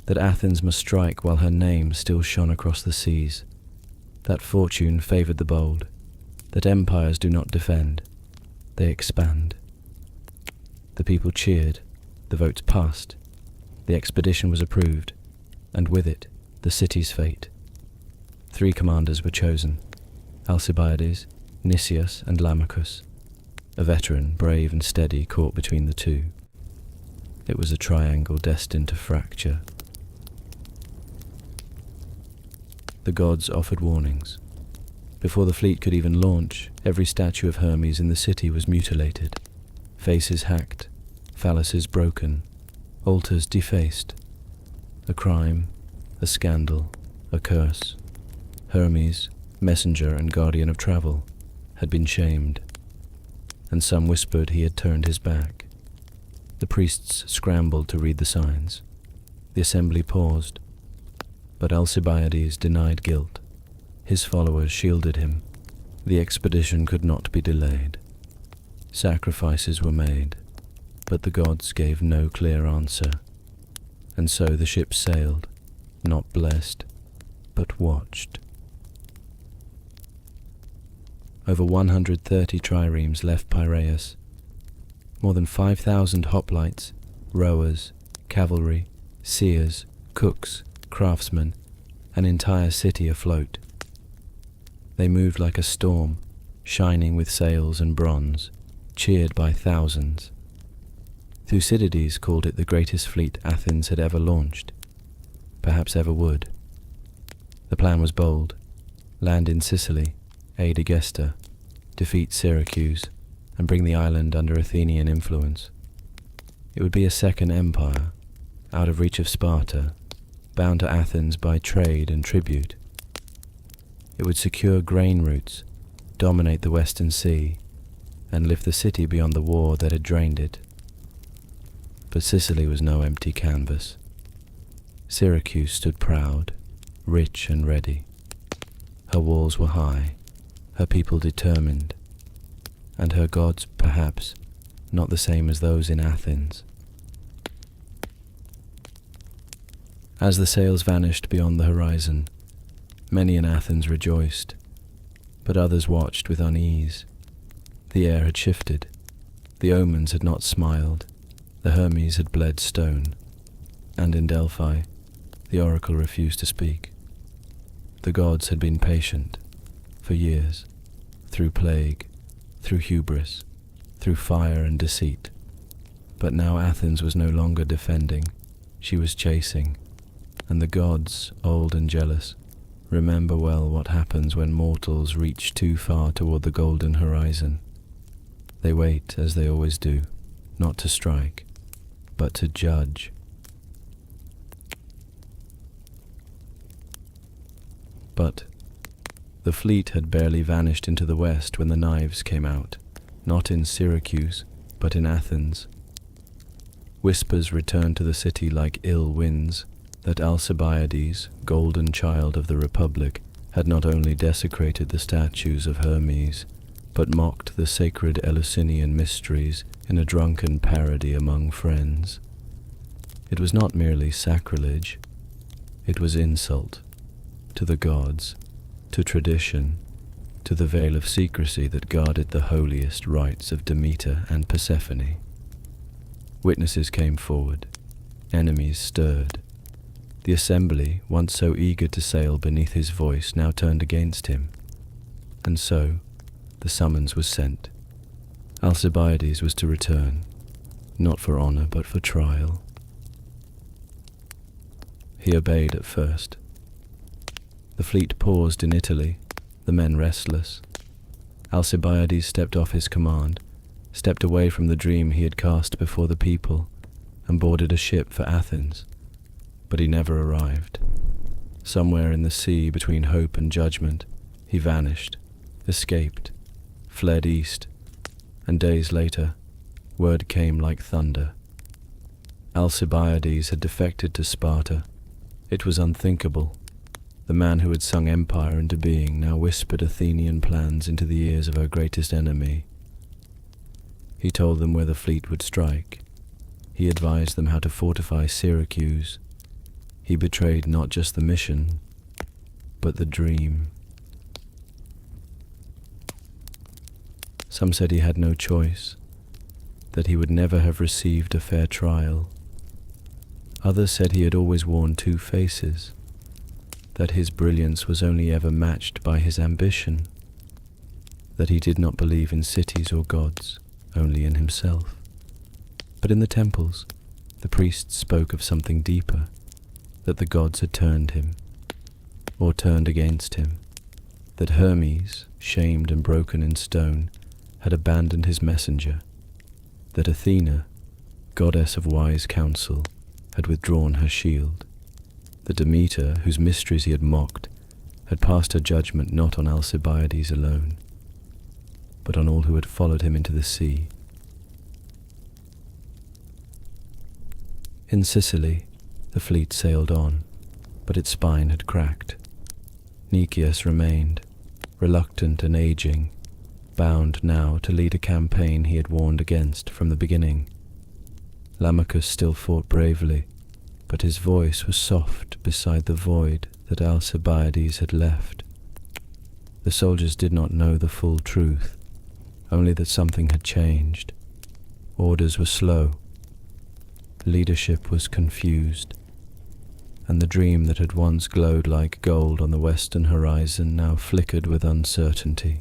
that Athens must strike while her name still shone across the seas, that fortune favoured the bold, that empires do not defend, they expand. The people cheered, the votes passed, the expedition was approved, and with it, the city's fate. 3 commanders were chosen, Alcibiades, Nicias, and Lamachus, a veteran, brave and steady, caught between the two. It was a triangle destined to fracture. The gods offered warnings. Before the fleet could even launch, every statue of Hermes in the city was mutilated, faces hacked, phalluses broken, altars defaced. A crime, a scandal, a curse. Hermes, messenger and guardian of travel, had been shamed, and some whispered he had turned his back. The priests scrambled to read the signs. The assembly paused, but Alcibiades denied guilt. His followers shielded him. The expedition could not be delayed. Sacrifices were made, but the gods gave no clear answer, and so the ship sailed, not blessed, but watched. Over 130 triremes left Piraeus. More than 5,000 hoplites, rowers, cavalry, seers, cooks, craftsmen, an entire city afloat. They moved like a storm, shining with sails and bronze, cheered by thousands. Thucydides called it the greatest fleet Athens had ever launched, perhaps ever would. The plan was bold: land in Sicily, aid Egesta, defeat Syracuse, and bring the island under Athenian influence. It would be a second empire, out of reach of Sparta, bound to Athens by trade and tribute. It would secure grain routes, dominate the Western Sea, and lift the city beyond the war that had drained it. But Sicily was no empty canvas. Syracuse stood proud, rich and ready. Her walls were high, her people determined, and her gods, perhaps, not the same as those in Athens. As the sails vanished beyond the horizon, many in Athens rejoiced, but others watched with unease. The air had shifted, the omens had not smiled, the Hermes had bled stone, and in Delphi, the oracle refused to speak. The gods had been patient, for years, through plague, through hubris, through fire and deceit. But now Athens was no longer defending, she was chasing, and the gods, old and jealous, remember well what happens when mortals reach too far toward the golden horizon. They wait, as they always do, not to strike, but to judge. But the fleet had barely vanished into the west when the knives came out, not in Syracuse, but in Athens. Whispers returned to the city like ill winds, that Alcibiades, golden child of the Republic, had not only desecrated the statues of Hermes, but mocked the sacred Eleusinian mysteries in a drunken parody among friends. It was not merely sacrilege, it was insult to the gods, to tradition, to the veil of secrecy that guarded the holiest rites of Demeter and Persephone. Witnesses came forward. Enemies stirred. The assembly, once so eager to sail beneath his voice, now turned against him. And so, the summons was sent. Alcibiades was to return, not for honour but for trial. He obeyed at first. The fleet paused in Italy, the men restless. Alcibiades stepped off his command, stepped away from the dream he had cast before the people, and boarded a ship for Athens. But he never arrived. Somewhere in the sea between hope and judgment, he vanished, escaped, fled east, and days later, word came like thunder. Alcibiades had defected to Sparta. It was unthinkable. The man who had sung empire into being now whispered Athenian plans into the ears of her greatest enemy. He told them where the fleet would strike. He advised them how to fortify Syracuse. He betrayed not just the mission, but the dream. Some said he had no choice, that he would never have received a fair trial. Others said he had always worn two faces, that his brilliance was only ever matched by his ambition, that he did not believe in cities or gods, only in himself. But in the temples, the priests spoke of something deeper, that the gods had turned him, or turned against him, that Hermes, shamed and broken in stone, had abandoned his messenger, that Athena, goddess of wise counsel, had withdrawn her shield, that Demeter, whose mysteries he had mocked, had passed her judgment not on Alcibiades alone, but on all who had followed him into the sea. In Sicily, the fleet sailed on, but its spine had cracked. Nicias remained, reluctant and aging, bound now to lead a campaign he had warned against from the beginning. Lamachus still fought bravely, but his voice was soft beside the void that Alcibiades had left. The soldiers did not know the full truth, only that something had changed. Orders were slow. Leadership was confused, and the dream that had once glowed like gold on the western horizon now flickered with uncertainty.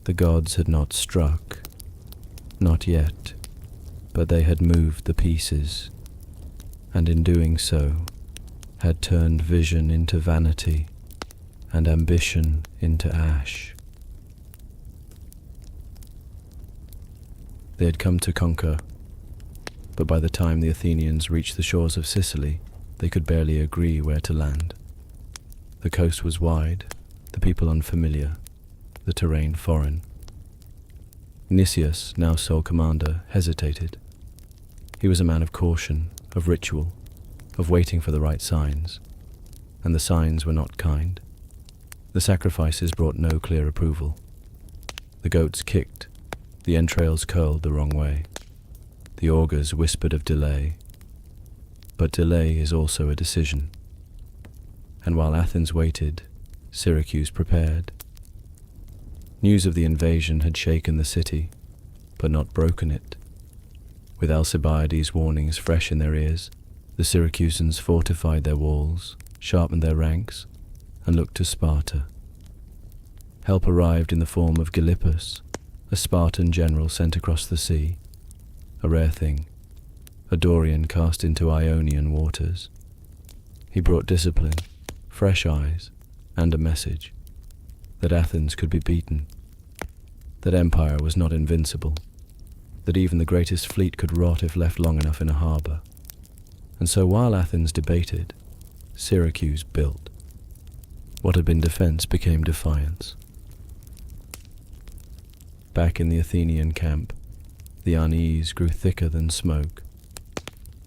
The gods had not struck, not yet, but they had moved the pieces, and in doing so, had turned vision into vanity, and ambition into ash. They had come to conquer, but by the time the Athenians reached the shores of Sicily, they could barely agree where to land. The coast was wide, the people unfamiliar, the terrain foreign. Nicias, now sole commander, hesitated. He was a man of caution, of ritual, of waiting for the right signs, and the signs were not kind. The sacrifices brought no clear approval. The goats kicked, the entrails curled the wrong way. The augurs whispered of delay, but delay is also a decision. And while Athens waited, Syracuse prepared. News of the invasion had shaken the city, but not broken it. With Alcibiades' warnings fresh in their ears, the Syracusans fortified their walls, sharpened their ranks, and looked to Sparta. Help arrived in the form of Gylippus, a Spartan general sent across the sea, a rare thing, a Dorian cast into Ionian waters. He brought discipline, fresh eyes, and a message, that Athens could be beaten, that empire was not invincible, that even the greatest fleet could rot if left long enough in a harbour. And so while Athens debated, Syracuse built. What had been defence became defiance. Back in the Athenian camp, the unease grew thicker than smoke.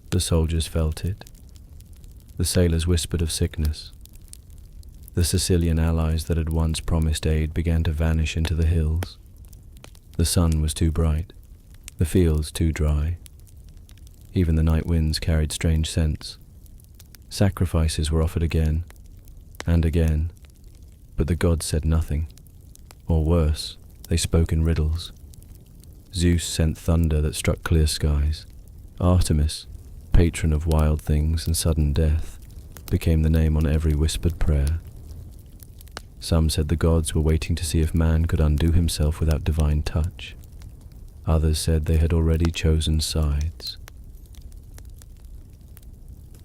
The soldiers felt it. The sailors whispered of sickness. The Sicilian allies that had once promised aid began to vanish into the hills. The sun was too bright, the fields too dry. Even the night winds carried strange scents. Sacrifices were offered again and again, but the gods said nothing. Or worse, they spoke in riddles. Zeus sent thunder that struck clear skies. Artemis, patron of wild things and sudden death, became the name on every whispered prayer. Some said the gods were waiting to see if man could undo himself without divine touch. Others said they had already chosen sides.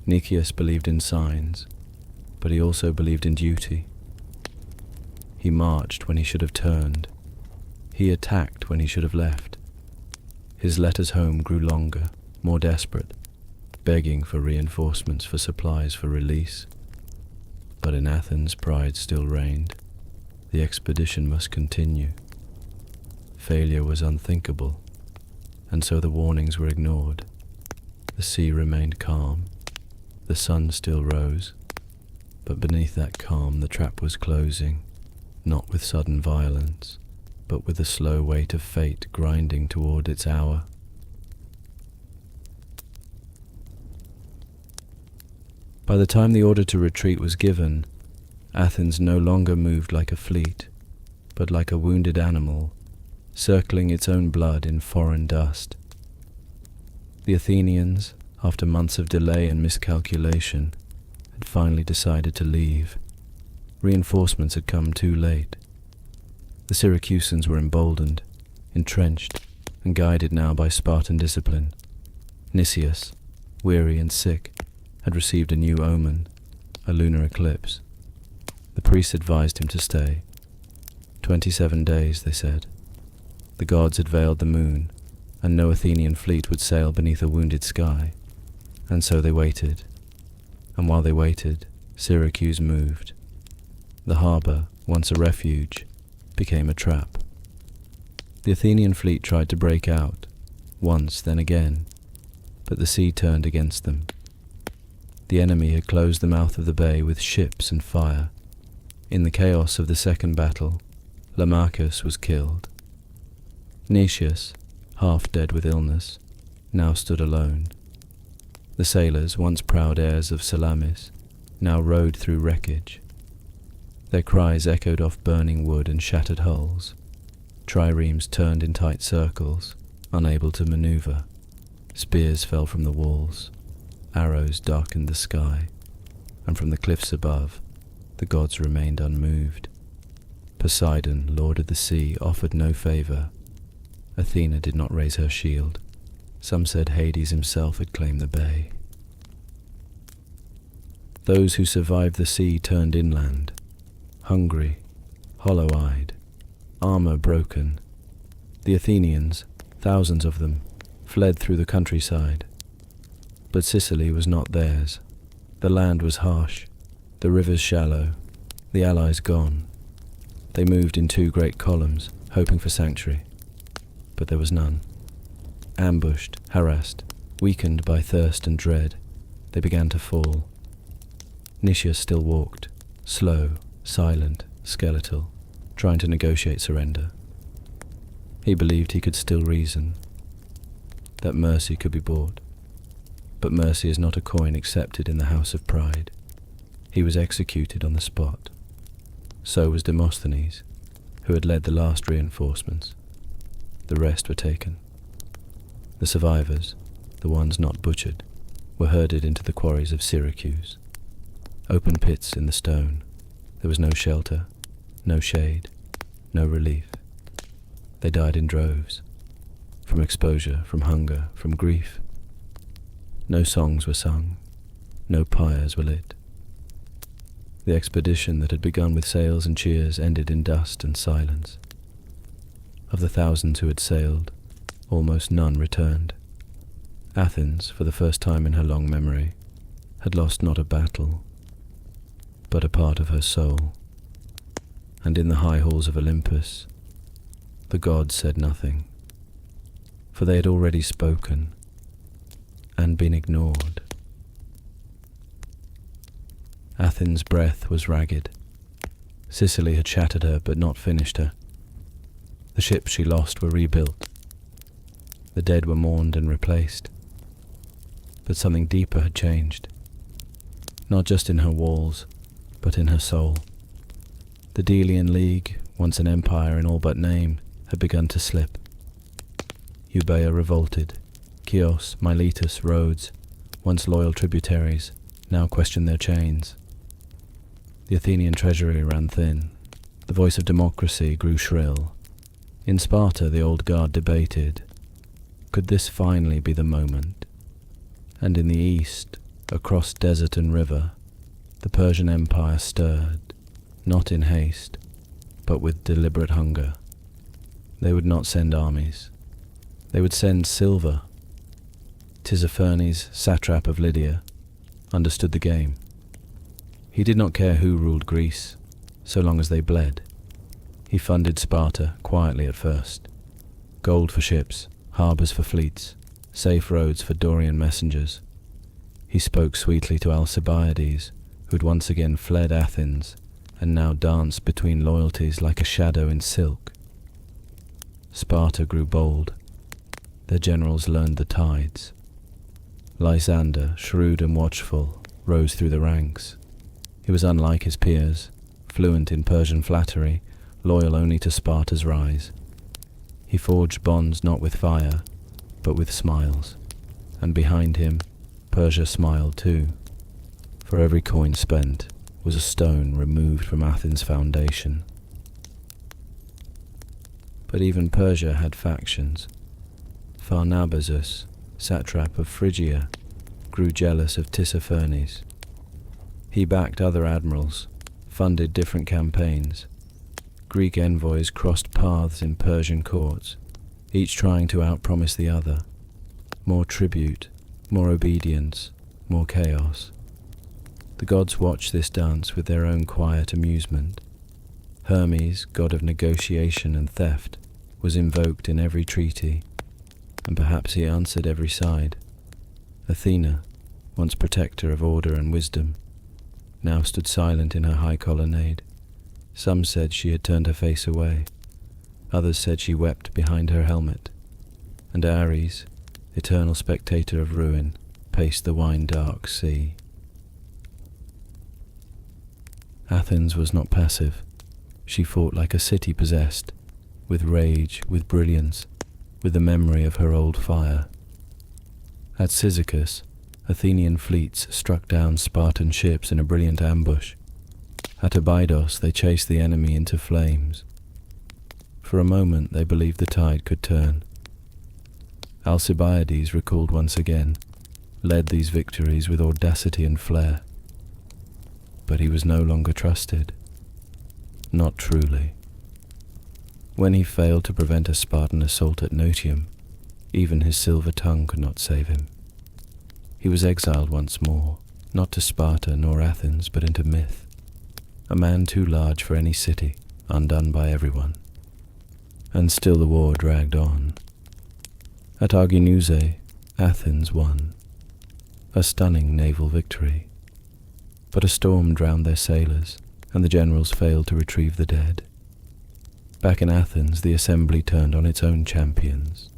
Nicias believed in signs, but he also believed in duty. He marched when he should have turned. He attacked when he should have left. His letters home grew longer, more desperate, begging for reinforcements, for supplies, for release. But in Athens pride still reigned. The expedition must continue. Failure was unthinkable, and so the warnings were ignored. The sea remained calm. The sun still rose, but beneath that calm the trap was closing, not with sudden violence, but with the slow weight of fate grinding toward its hour. By the time the order to retreat was given, Athens no longer moved like a fleet, but like a wounded animal, circling its own blood in foreign dust. The Athenians, after months of delay and miscalculation, had finally decided to leave. Reinforcements had come too late. The Syracusans were emboldened, entrenched, and guided now by Spartan discipline. Nicias, weary and sick, had received a new omen, a lunar eclipse. The priests advised him to stay. 27 days, they said. The gods had veiled the moon, and no Athenian fleet would sail beneath a wounded sky. And so they waited. And while they waited, Syracuse moved. The harbour, once a refuge, became a trap. The Athenian fleet tried to break out, once, then again, but the sea turned against them. The enemy had closed the mouth of the bay with ships and fire. In the chaos of the second battle, Lamachus was killed. Nicias, half dead with illness, now stood alone. The sailors, once proud heirs of Salamis, now rowed through wreckage. Their cries echoed off burning wood and shattered hulls. Triremes turned in tight circles, unable to maneuver. Spears fell from the walls. Arrows darkened the sky, and from the cliffs above, the gods remained unmoved. Poseidon, lord of the sea, offered no favour. Athena did not raise her shield. Some said Hades himself had claimed the bay. Those who survived the sea turned inland, hungry, hollow-eyed, armour broken. The Athenians, thousands of them, fled through the countryside. But Sicily was not theirs. The land was harsh, the rivers shallow, the allies gone. They moved in 2 great columns, hoping for sanctuary. But there was none. Ambushed, harassed, weakened by thirst and dread, they began to fall. Nicias still walked, slow, silent, skeletal, trying to negotiate surrender. He believed he could still reason, that mercy could be bought. But mercy is not a coin accepted in the house of pride. He was executed on the spot. So was Demosthenes, who had led the last reinforcements. The rest were taken. The survivors, the ones not butchered, were herded into the quarries of Syracuse. Open pits in the stone. There was no shelter, no shade, no relief. They died in droves, from exposure, from hunger, from grief. No songs were sung, no pyres were lit. The expedition that had begun with sails and cheers ended in dust and silence. Of the thousands who had sailed, almost none returned. Athens, for the first time in her long memory, had lost not a battle, but a part of her soul. And in the high halls of Olympus, the gods said nothing, for they had already spoken and been ignored. Athens' breath was ragged. Sicily had shattered her but not finished her. The ships she lost were rebuilt. The dead were mourned and replaced. But something deeper had changed, not just in her walls, but in her soul. The Delian League, once an empire in all but name, had begun to slip. Euboea revolted, Chios, Miletus, Rhodes, once loyal tributaries, now questioned their chains. The Athenian treasury ran thin. The voice of democracy grew shrill. In Sparta, the old guard debated. Could this finally be the moment? And in the east, across desert and river, the Persian Empire stirred, not in haste, but with deliberate hunger. They would not send armies. They would send silver. Tissaphernes, satrap of Lydia, understood the game. He did not care who ruled Greece, so long as they bled. He funded Sparta quietly at first. Gold for ships, harbours for fleets, safe roads for Dorian messengers. He spoke sweetly to Alcibiades, who had once again fled Athens and now danced between loyalties like a shadow in silk. Sparta grew bold. Their generals learned the tides. Lysander, shrewd and watchful, rose through the ranks. He was unlike his peers, fluent in Persian flattery, loyal only to Sparta's rise. He forged bonds not with fire, but with smiles, and behind him, Persia smiled too. For every coin spent was a stone removed from Athens' foundation. But even Persia had factions. Pharnabazus, satrap of Phrygia, grew jealous of Tissaphernes. He backed other admirals, funded different campaigns. Greek envoys crossed paths in Persian courts, each trying to outpromise the other. More tribute, more obedience, more chaos. The gods watched this dance with their own quiet amusement. Hermes, god of negotiation and theft, was invoked in every treaty, and perhaps he answered every side. Athena, once protector of order and wisdom, now stood silent in her high colonnade. Some said she had turned her face away. Others said she wept behind her helmet. And Ares, eternal spectator of ruin, paced the wine-dark sea. Athens was not passive. She fought like a city possessed, with rage, with brilliance, with the memory of her old fire. At Syracuse, Athenian fleets struck down Spartan ships in a brilliant ambush. At Abydos, they chased the enemy into flames. For a moment, they believed the tide could turn. Alcibiades, recalled once again, led these victories with audacity and flair. But he was no longer trusted. Not truly. When he failed to prevent a Spartan assault at Notium, even his silver tongue could not save him. He was exiled once more, not to Sparta nor Athens, but into myth. A man too large for any city, undone by everyone. And still the war dragged on. At Arginuse, Athens won. A stunning naval victory. But a storm drowned their sailors, and the generals failed to retrieve the dead. Back in Athens, the assembly turned on its own champions.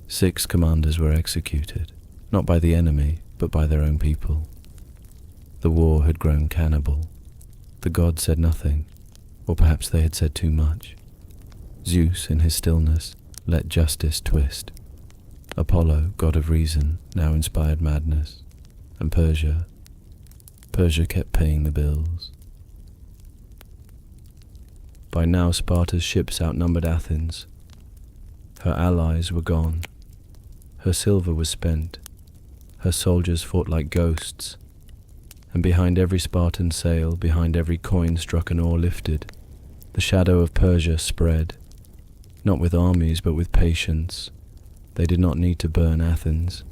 6 commanders were executed, not by the enemy, but by their own people. The war had grown cannibal. The gods said nothing, or perhaps they had said too much. Zeus, in his stillness, let justice twist. Apollo, god of reason, now inspired madness. And Persia kept paying the bills. By now Sparta's ships outnumbered Athens. Her allies were gone. Her silver was spent. Her soldiers fought like ghosts. And behind every Spartan sail, behind every coin struck and oar lifted, the shadow of Persia spread. Not with armies, but with patience. They did not need to burn Athens.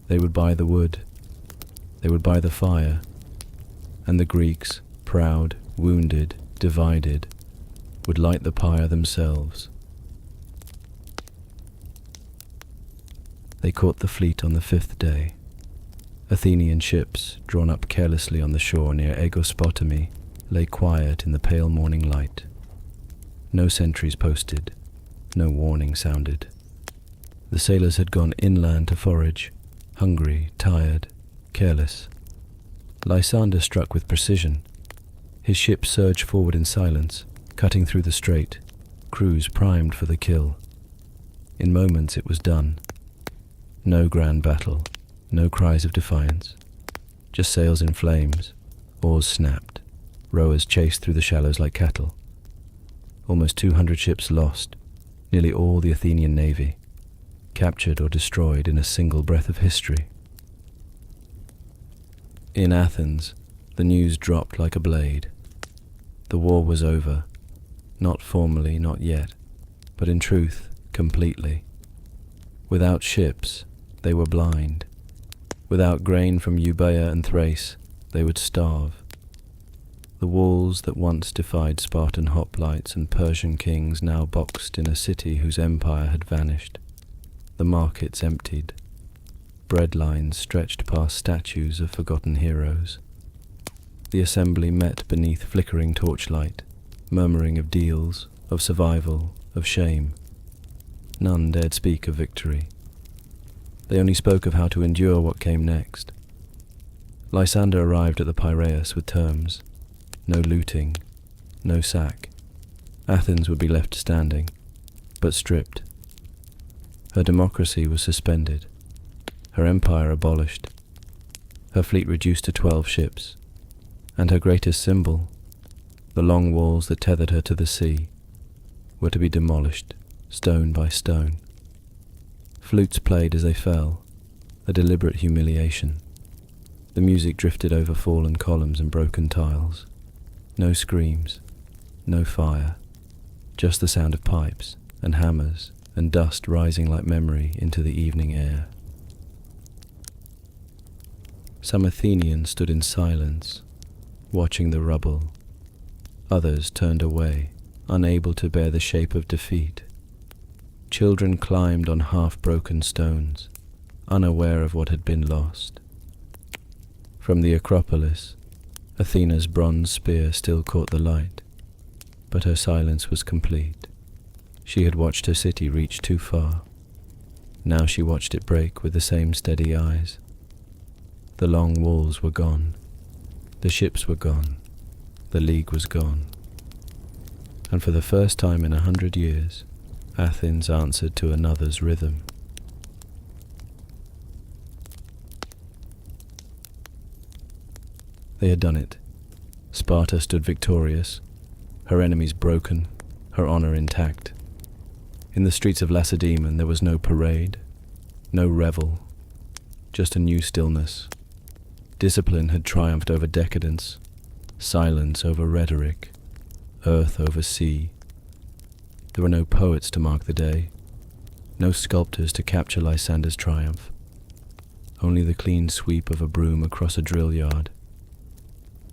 They would buy the wood. They would buy the fire. And the Greeks, proud, wounded, divided, would light the pyre themselves. They caught the fleet on the 5th day. Athenian ships, drawn up carelessly on the shore near Aegospotami, lay quiet in the pale morning light. No sentries posted, no warning sounded. The sailors had gone inland to forage, hungry, tired, careless. Lysander struck with precision. His ship surged forward in silence, cutting through the strait, crews primed for the kill. In moments it was done. No grand battle, no cries of defiance, just sails in flames, oars snapped, rowers chased through the shallows like cattle. Almost 200 ships lost, nearly all the Athenian navy, captured or destroyed in a single breath of history. In Athens, the news dropped like a blade. The war was over, not formally, not yet, but in truth, completely. Without ships, they were blind. Without grain from Euboea and Thrace, they would starve. The walls that once defied Spartan hoplites and Persian kings now boxed in a city whose empire had vanished. The markets emptied. Bread lines stretched past statues of forgotten heroes. The assembly met beneath flickering torchlight, murmuring of deals, of survival, of shame. None dared speak of victory. They only spoke of how to endure what came next. Lysander arrived at the Piraeus with terms. No looting, no sack. Athens would be left standing, but stripped. Her democracy was suspended, her empire abolished, her fleet reduced to 12 ships, and her greatest symbol, the long walls that tethered her to the sea, were to be demolished, stone by stone. Flutes played as they fell, a deliberate humiliation. The music drifted over fallen columns and broken tiles. No screams, no fire, just the sound of pipes and hammers and dust rising like memory into the evening air. Some Athenians stood in silence, watching the rubble. Others turned away, unable to bear the shape of defeat. Children climbed on half-broken stones, unaware of what had been lost. From the Acropolis, Athena's bronze spear still caught the light, but her silence was complete. She had watched her city reach too far. Now she watched it break with the same steady eyes. The long walls were gone. The ships were gone. The league was gone. And for the first time in 100 years, Athens answered to another's rhythm. They had done it. Sparta stood victorious, her enemies broken, her honor intact. In the streets of Lacedaemon there was no parade, no revel, just a new stillness. Discipline had triumphed over decadence, silence over rhetoric, earth over sea. There were no poets to mark the day, no sculptors to capture Lysander's triumph, only the clean sweep of a broom across a drill yard.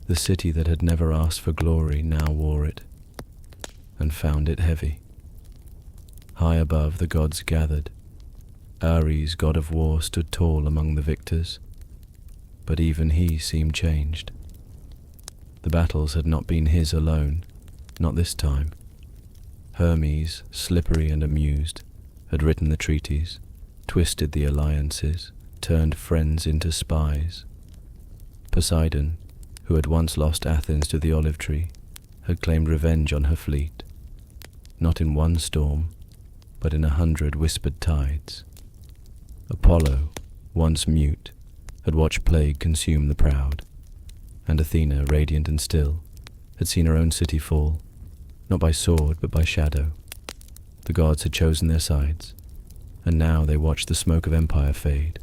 The city that had never asked for glory now wore it, and found it heavy. High above the gods gathered. Ares, god of war, stood tall among the victors, but even he seemed changed. The battles had not been his alone, not this time. Hermes, slippery and amused, had written the treaties, twisted the alliances, turned friends into spies. Poseidon, who had once lost Athens to the olive tree, had claimed revenge on her fleet, not in one storm, but in 100 whispered tides. Apollo, once mute, had watched plague consume the proud, and Athena, radiant and still, had seen her own city fall, not by sword but by shadow. The gods had chosen their sides, and now they watched the smoke of empire fade.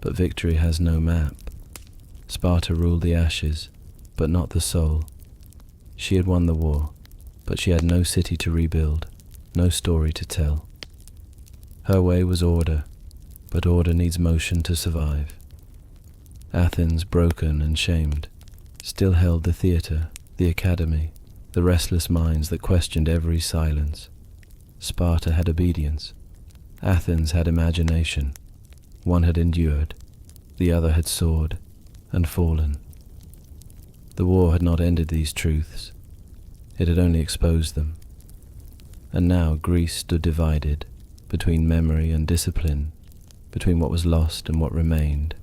But victory has no map. Sparta ruled the ashes, but not the soul. She had won the war, but she had no city to rebuild, no story to tell. Her way was order, but order needs motion to survive. Athens, broken and shamed, still held the theatre, the academy, the restless minds that questioned every silence. Sparta had obedience. Athens had imagination. One had endured, the other had soared and fallen. The war had not ended these truths. It had only exposed them. And now Greece stood divided between memory and discipline, between what was lost and what remained.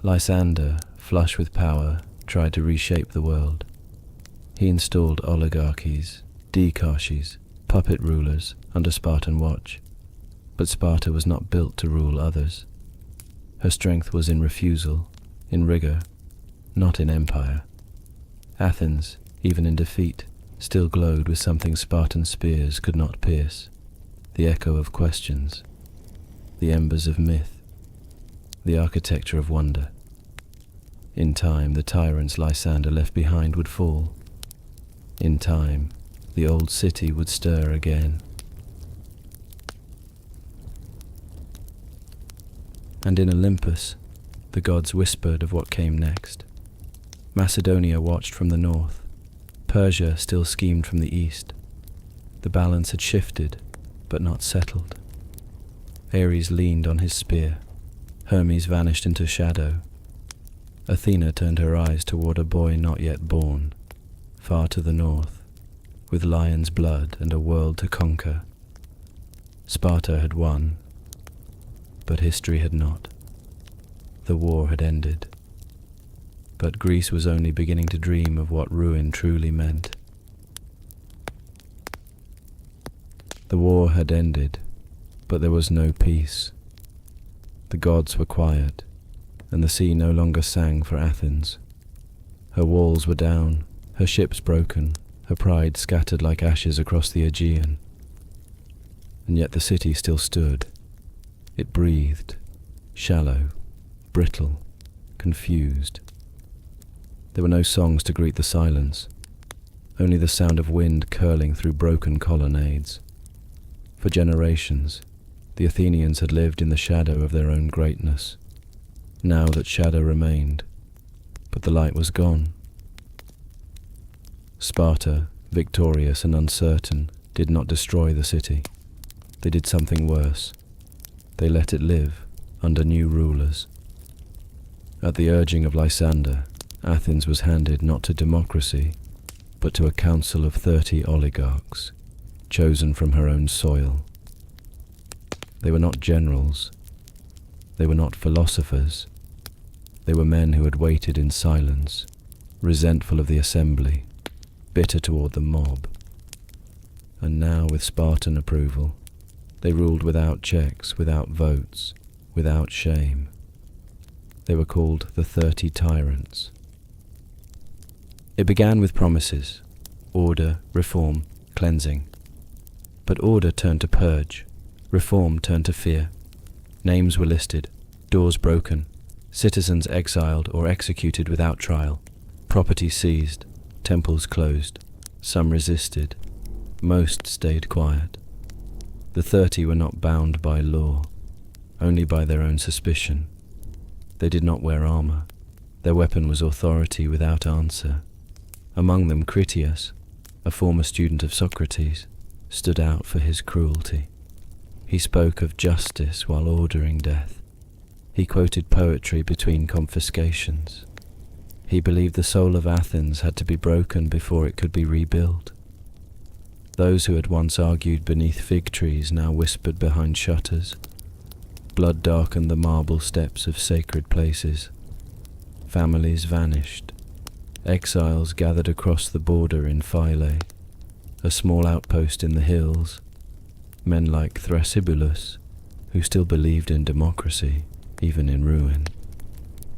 Lysander, flush with power, tried to reshape the world. He installed oligarchies, dikarchies, puppet rulers under Spartan watch, But Sparta was not built to rule others. Her strength was in refusal, in rigor, not in empire. Athens, even in defeat, still glowed with something Spartan spears could not pierce, the echo of questions, the embers of myth, the architecture of wonder. In time, the tyrants Lysander left behind would fall. In time, the old city would stir again. And in Olympus, the gods whispered of what came next. Macedonia watched from the north. Persia still schemed from the east. The balance had shifted, but not settled. Ares leaned on his spear. Hermes vanished into shadow. Athena turned her eyes toward a boy not yet born, far to the north, with lion's blood and a world to conquer. Sparta had won, but history had not. The war had ended. But Greece was only beginning to dream of what ruin truly meant. The war had ended, but there was no peace. The gods were quiet, and the sea no longer sang for Athens. Her walls were down, her ships broken, her pride scattered like ashes across the Aegean. And yet the city still stood. It breathed, shallow, brittle, confused. There were no songs to greet the silence, only the sound of wind curling through broken colonnades. For generations, the Athenians had lived in the shadow of their own greatness. Now that shadow remained, but the light was gone. Sparta, victorious and uncertain, did not destroy the city. They did something worse. They let it live under new rulers. At the urging of Lysander, Athens was handed not to democracy, but to a council of 30 oligarchs, chosen from her own soil. They were not generals. They were not philosophers. They were men who had waited in silence, resentful of the assembly, bitter toward the mob. And now, with Spartan approval, they ruled without checks, without votes, without shame. They were called the 30 Tyrants. It began with promises, order, reform, cleansing. But order turned to purge, reform turned to fear. Names were listed, doors broken, citizens exiled or executed without trial, property seized, temples closed. Some resisted, most stayed quiet. The 30 were not bound by law, only by their own suspicion. They did not wear armor. Their weapon was authority without answer. Among them, Critias, a former student of Socrates, stood out for his cruelty. He spoke of justice while ordering death. He quoted poetry between confiscations. He believed the soul of Athens had to be broken before it could be rebuilt. Those who had once argued beneath fig trees now whispered behind shutters. Blood darkened the marble steps of sacred places. Families vanished. Exiles gathered across the border in Philae, a small outpost in the hills. Men like Thrasybulus, who still believed in democracy, even in ruin.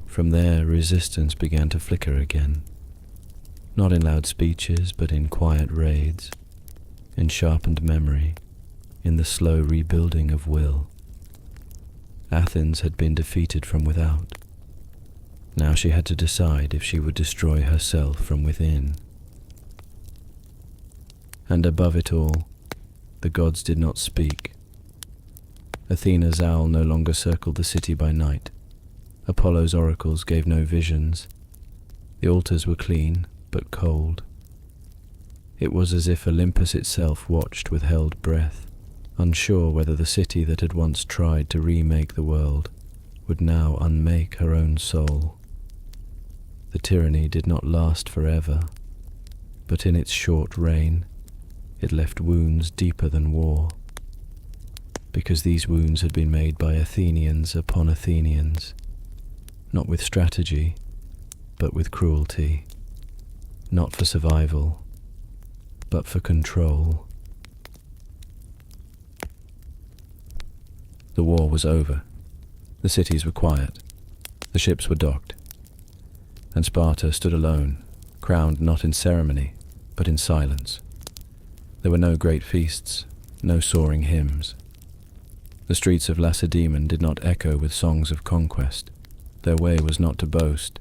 From there, resistance began to flicker again, not in loud speeches, but in quiet raids, in sharpened memory, in the slow rebuilding of will. Athens had been defeated from without. Now she had to decide if she would destroy herself from within. And above it all, the gods did not speak. Athena's owl no longer circled the city by night. Apollo's oracles gave no visions. The altars were clean, but cold. It was as if Olympus itself watched with held breath, unsure whether the city that had once tried to remake the world would now unmake her own soul. The tyranny did not last forever, but in its short reign, it left wounds deeper than war, because these wounds had been made by Athenians upon Athenians, not with strategy, but with cruelty, not for survival, but for control. The war was over. The cities were quiet. The ships were docked. And Sparta stood alone, crowned not in ceremony, but in silence. There were no great feasts, no soaring hymns. The streets of Lacedaemon did not echo with songs of conquest. Their way was not to boast,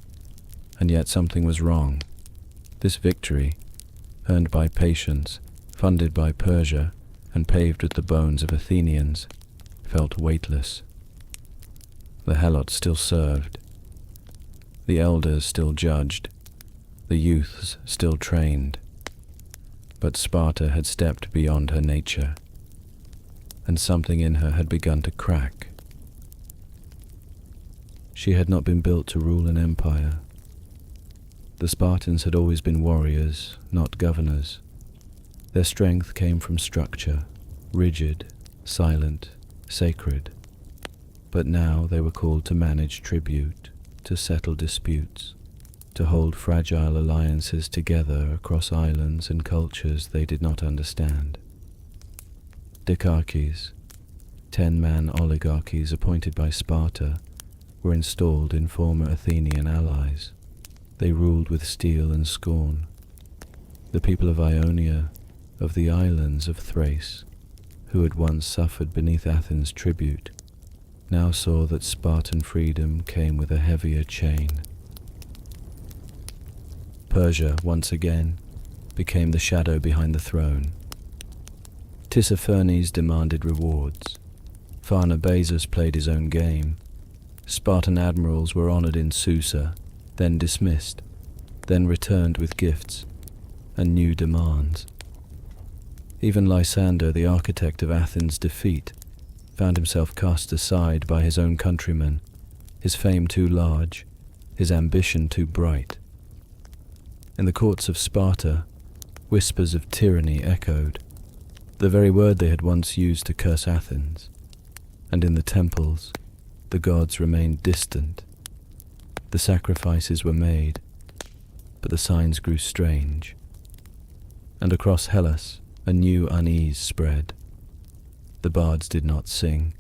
and yet something was wrong. This victory, earned by patience, funded by Persia, and paved with the bones of Athenians, felt weightless. The helots still served. The elders still judged. The youths still trained. But Sparta had stepped beyond her nature, and something in her had begun to crack. She had not been built to rule an empire. The Spartans had always been warriors, not governors. Their strength came from structure, rigid, silent, sacred. But now they were called to manage tribute, to settle disputes, to hold fragile alliances together across islands and cultures they did not understand. Dicarches, 10-man oligarchies appointed by Sparta, were installed in former Athenian allies. They ruled with steel and scorn. The people of Ionia, of the islands of Thrace, who had once suffered beneath Athens' tribute, now saw that Spartan freedom came with a heavier chain. Persia, once again, became the shadow behind the throne. Tissaphernes demanded rewards. Pharnabazus played his own game. Spartan admirals were honored in Susa, then dismissed, then returned with gifts and new demands. Even Lysander, the architect of Athens' defeat, found himself cast aside by his own countrymen, his fame too large, his ambition too bright. In the courts of Sparta, whispers of tyranny echoed, the very word they had once used to curse Athens. And in the temples, the gods remained distant. The sacrifices were made, but the signs grew strange. And across Hellas, a new unease spread. The bards did not sing.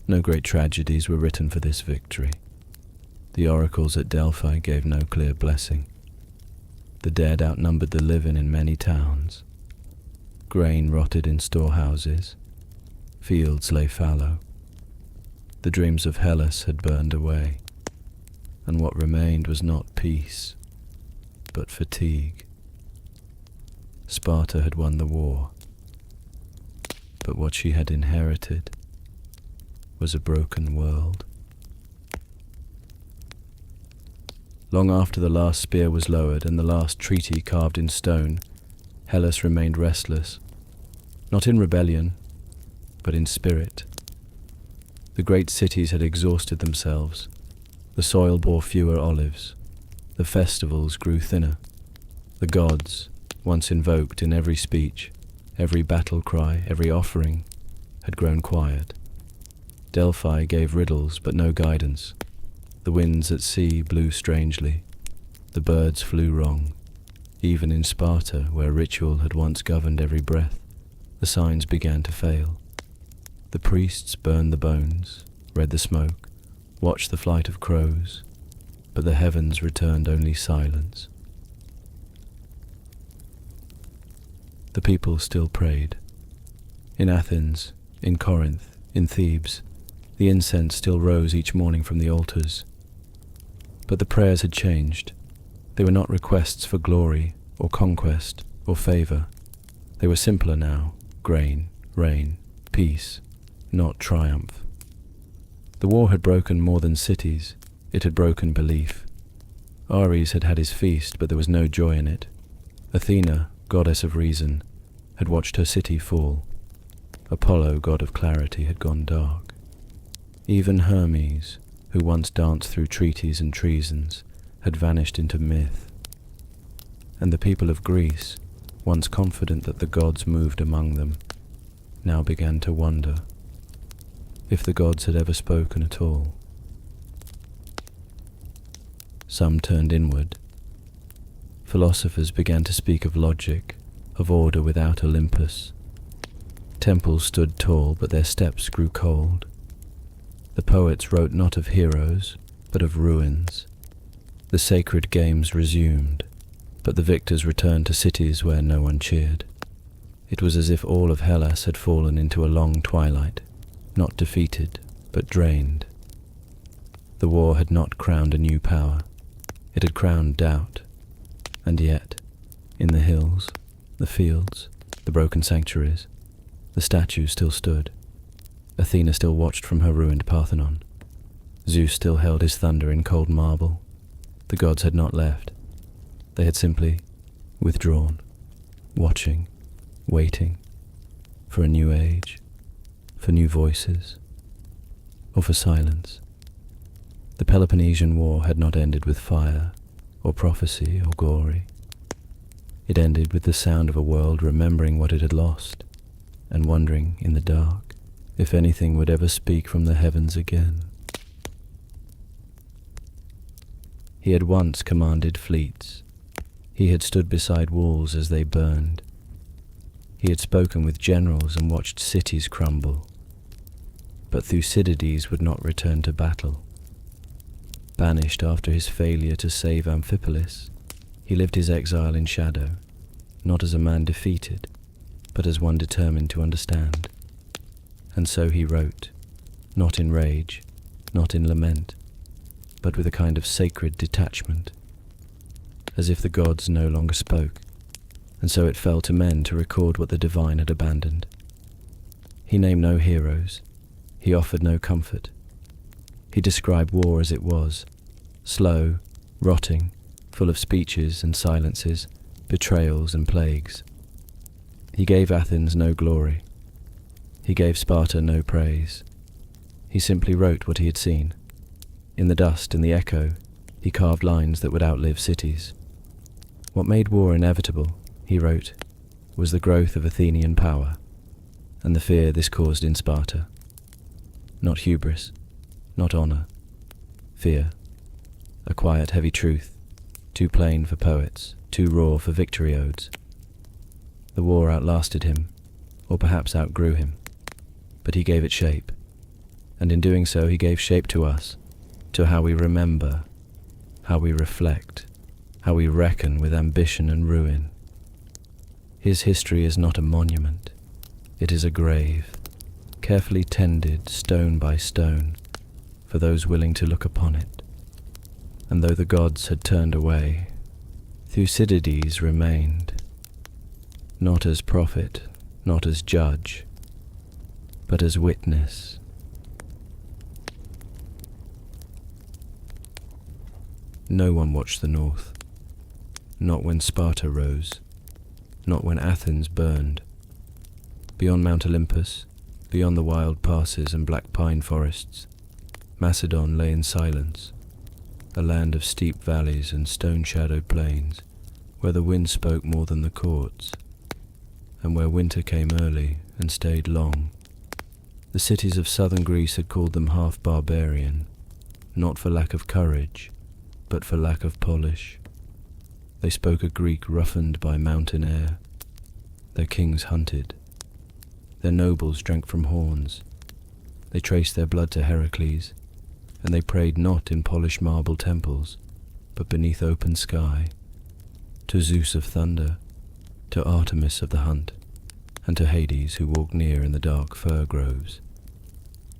No great tragedies were written for this victory. The oracles at Delphi gave no clear blessing. The dead outnumbered the living in many towns. Grain rotted in storehouses. Fields lay fallow. The dreams of Hellas had burned away, and what remained was not peace, but fatigue. Sparta had won the war, but what she had inherited was a broken world. Long after the last spear was lowered and the last treaty carved in stone, Hellas remained restless, not in rebellion, but in spirit. The great cities had exhausted themselves. The soil bore fewer olives. The festivals grew thinner. The gods, once invoked in every speech, every battle cry, every offering, had grown quiet. Delphi gave riddles but no guidance. The winds at sea blew strangely. The birds flew wrong. Even in Sparta, where ritual had once governed every breath, the signs began to fail. The priests burned the bones, read the smoke, watched the flight of crows, but the heavens returned only silence. The people still prayed. In Athens, in Corinth, in Thebes, the incense still rose each morning from the altars. But the prayers had changed. They were not requests for glory, or conquest, or favor. They were simpler now: grain, rain, peace, not triumph. The war had broken more than cities. It had broken belief. Ares had had his feast, but there was no joy in it. Athena, goddess of reason, had watched her city fall. Apollo, god of clarity, had gone dark. Even Hermes, who once danced through treaties and treasons, had vanished into myth. And the people of Greece, once confident that the gods moved among them, now began to wonder if the gods had ever spoken at all. Some turned inward. Philosophers began to speak of logic, of order without Olympus. Temples stood tall, but their steps grew cold. The poets wrote not of heroes, but of ruins. The sacred games resumed, but the victors returned to cities where no one cheered. It was as if all of Hellas had fallen into a long twilight, not defeated, but drained. The war had not crowned a new power. It had crowned doubt. And yet, in the hills, the fields, the broken sanctuaries, the statues still stood. Athena still watched from her ruined Parthenon. Zeus still held his thunder in cold marble. The gods had not left. They had simply withdrawn, watching, waiting, for a new age, for new voices, or for silence. The Peloponnesian War had not ended with fire, or prophecy, or glory. It ended with the sound of a world remembering what it had lost, and wondering in the dark if anything would ever speak from the heavens again. He had once commanded fleets. He had stood beside walls as they burned. He had spoken with generals and watched cities crumble. But Thucydides would not return to battle. Banished after his failure to save Amphipolis, he lived his exile in shadow, not as a man defeated, but as one determined to understand. And so he wrote, not in rage, not in lament, but with a kind of sacred detachment, as if the gods no longer spoke, and so it fell to men to record what the divine had abandoned. He named no heroes. He offered no comfort. He described war as it was, slow, rotting, full of speeches and silences, betrayals and plagues. He gave Athens no glory. He gave Sparta no praise. He simply wrote what he had seen. In the dust, in the echo, he carved lines that would outlive cities. What made war inevitable, he wrote, was the growth of Athenian power, and the fear this caused in Sparta. Not hubris, not honour, fear, a quiet, heavy truth, too plain for poets, too raw for victory odes. The war outlasted him, or perhaps outgrew him, but he gave it shape, and in doing so he gave shape to us, to how we remember, how we reflect, how we reckon with ambition and ruin. His history is not a monument, it is a grave, carefully tended stone by stone, for those willing to look upon it. And though the gods had turned away, Thucydides remained, not as prophet, not as judge, but as witness. No one watched the north, not when Sparta rose, not when Athens burned. Beyond Mount Olympus, beyond the wild passes and black pine forests, Macedon lay in silence, a land of steep valleys and stone-shadowed plains, where the wind spoke more than the courts, and where winter came early and stayed long. The cities of southern Greece had called them half barbarian, not for lack of courage, but for lack of polish. They spoke a Greek roughened by mountain air. Their kings hunted. Their nobles drank from horns. They traced their blood to Pericles, and they prayed not in polished marble temples, but beneath open sky, to Zeus of thunder, to Artemis of the hunt, and to Hades who walked near in the dark fir groves.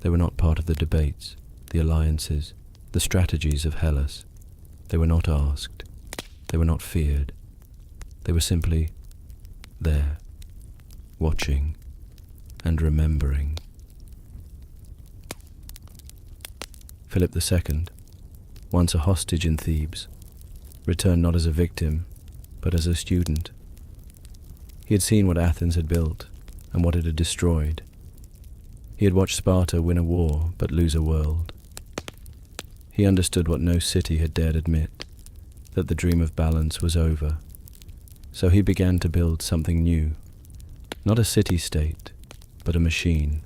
They were not part of the debates, the alliances, the strategies of Hellas. They were not asked. They were not feared. They were simply there, watching and remembering. Philip II, once a hostage in Thebes, returned not as a victim, but as a student. He had seen what Athens had built and what it had destroyed. He had watched Sparta win a war but lose a world. He understood what no city had dared admit, that the dream of balance was over. So he began to build something new, not a city-state, but a machine.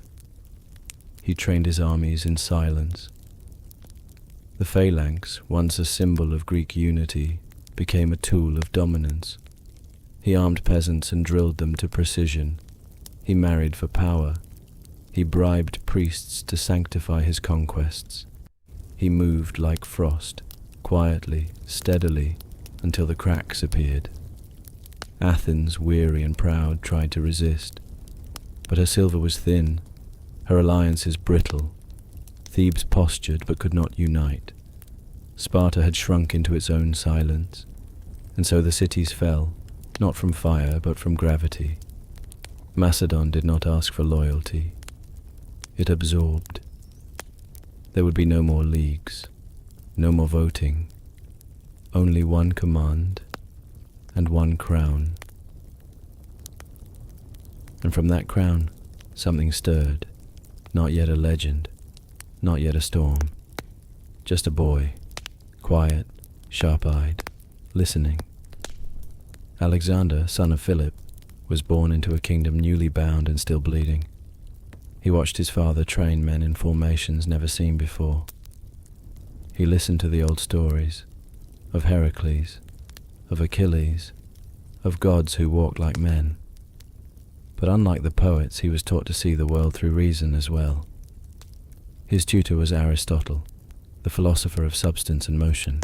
He trained his armies in silence. The phalanx, once a symbol of Greek unity, became a tool of dominance. He armed peasants and drilled them to precision. He married for power. He bribed priests to sanctify his conquests. He moved like frost, quietly, steadily, until the cracks appeared. Athens, weary and proud, tried to resist, but her silver was thin, her alliances brittle. Thebes postured but could not unite. Sparta had shrunk into its own silence, and so the cities fell, not from fire but from gravity. Macedon did not ask for loyalty. It absorbed. There would be no more leagues, no more voting, only one command and one crown. And from that crown, something stirred, not yet a legend, not yet a storm, just a boy, quiet, sharp-eyed, listening. Alexander, son of Philip, was born into a kingdom newly bound and still bleeding. He watched his father train men in formations never seen before. He listened to the old stories of Pericles, of Achilles, of gods who walked like men. But unlike the poets, he was taught to see the world through reason as well. His tutor was Aristotle, the philosopher of substance and motion.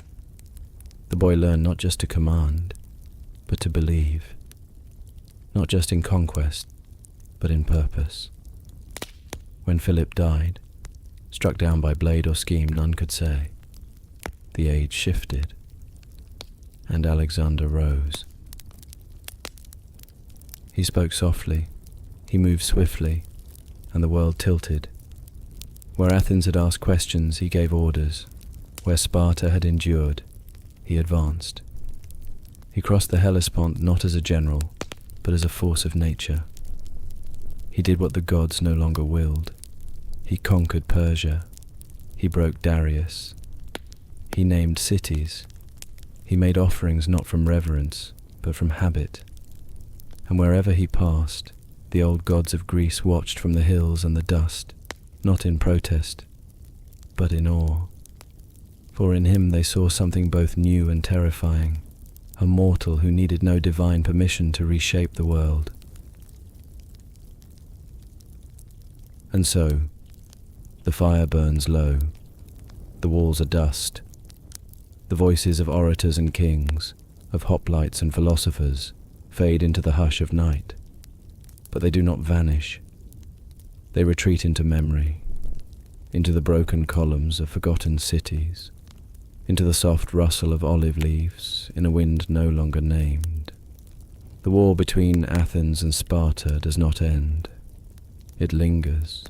The boy learned not just to command, but to believe. Not just in conquest, but in purpose. When Philip died, struck down by blade or scheme, none could say. The age shifted, and Alexander rose. He spoke softly, he moved swiftly, and the world tilted. Where Athens had asked questions, he gave orders. Where Sparta had endured, he advanced. He crossed the Hellespont not as a general, but as a force of nature. He did what the gods no longer willed. He conquered Persia. He broke Darius. He named cities. He made offerings not from reverence, but from habit. And wherever he passed, the old gods of Greece watched from the hills and the dust, not in protest, but in awe. For in him they saw something both new and terrifying, a mortal who needed no divine permission to reshape the world. And so, the fire burns low, the walls are dust. The voices of orators and kings, of hoplites and philosophers, fade into the hush of night, but they do not vanish. They retreat into memory, into the broken columns of forgotten cities, into the soft rustle of olive leaves in a wind no longer named. The war between Athens and Sparta does not end. It lingers,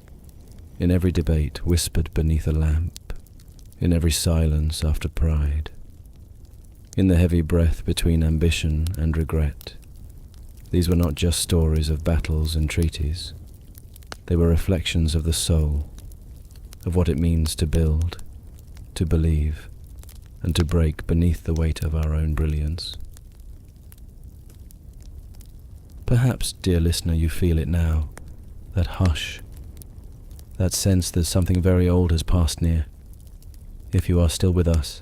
in every debate whispered beneath a lamp, in every silence after pride, in the heavy breath between ambition and regret. These were not just stories of battles and treaties. They were reflections of the soul, of what it means to build, to believe, and to break beneath the weight of our own brilliance. Perhaps, dear listener, you feel it now, that hush, that sense that something very old has passed near. If you are still with us,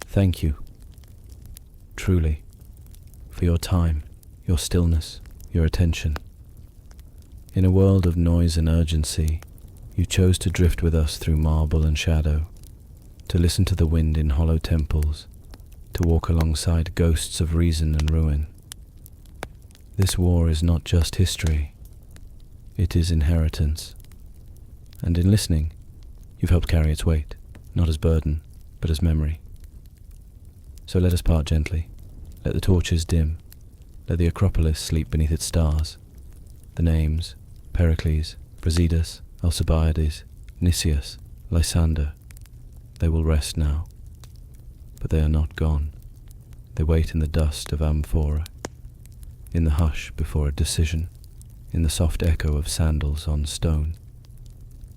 thank you, truly, for your time, your stillness, your attention. In a world of noise and urgency, you chose to drift with us through marble and shadow, to listen to the wind in hollow temples, to walk alongside ghosts of reason and ruin. This war is not just history, it is inheritance. And in listening, you've helped carry its weight, not as burden, but as memory. So let us part gently, let the torches dim, let the Acropolis sleep beneath its stars. The names, Pericles, Brasidas, Alcibiades, Nicias, Lysander, they will rest now. But they are not gone. They wait in the dust of Amphora, in the hush before a decision, in the soft echo of sandals on stone.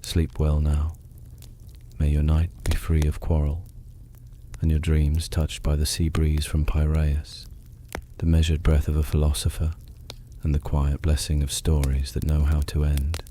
Sleep well now. May your night be free of quarrel, and your dreams touched by the sea breeze from Piraeus, the measured breath of a philosopher, and the quiet blessing of stories that know how to end.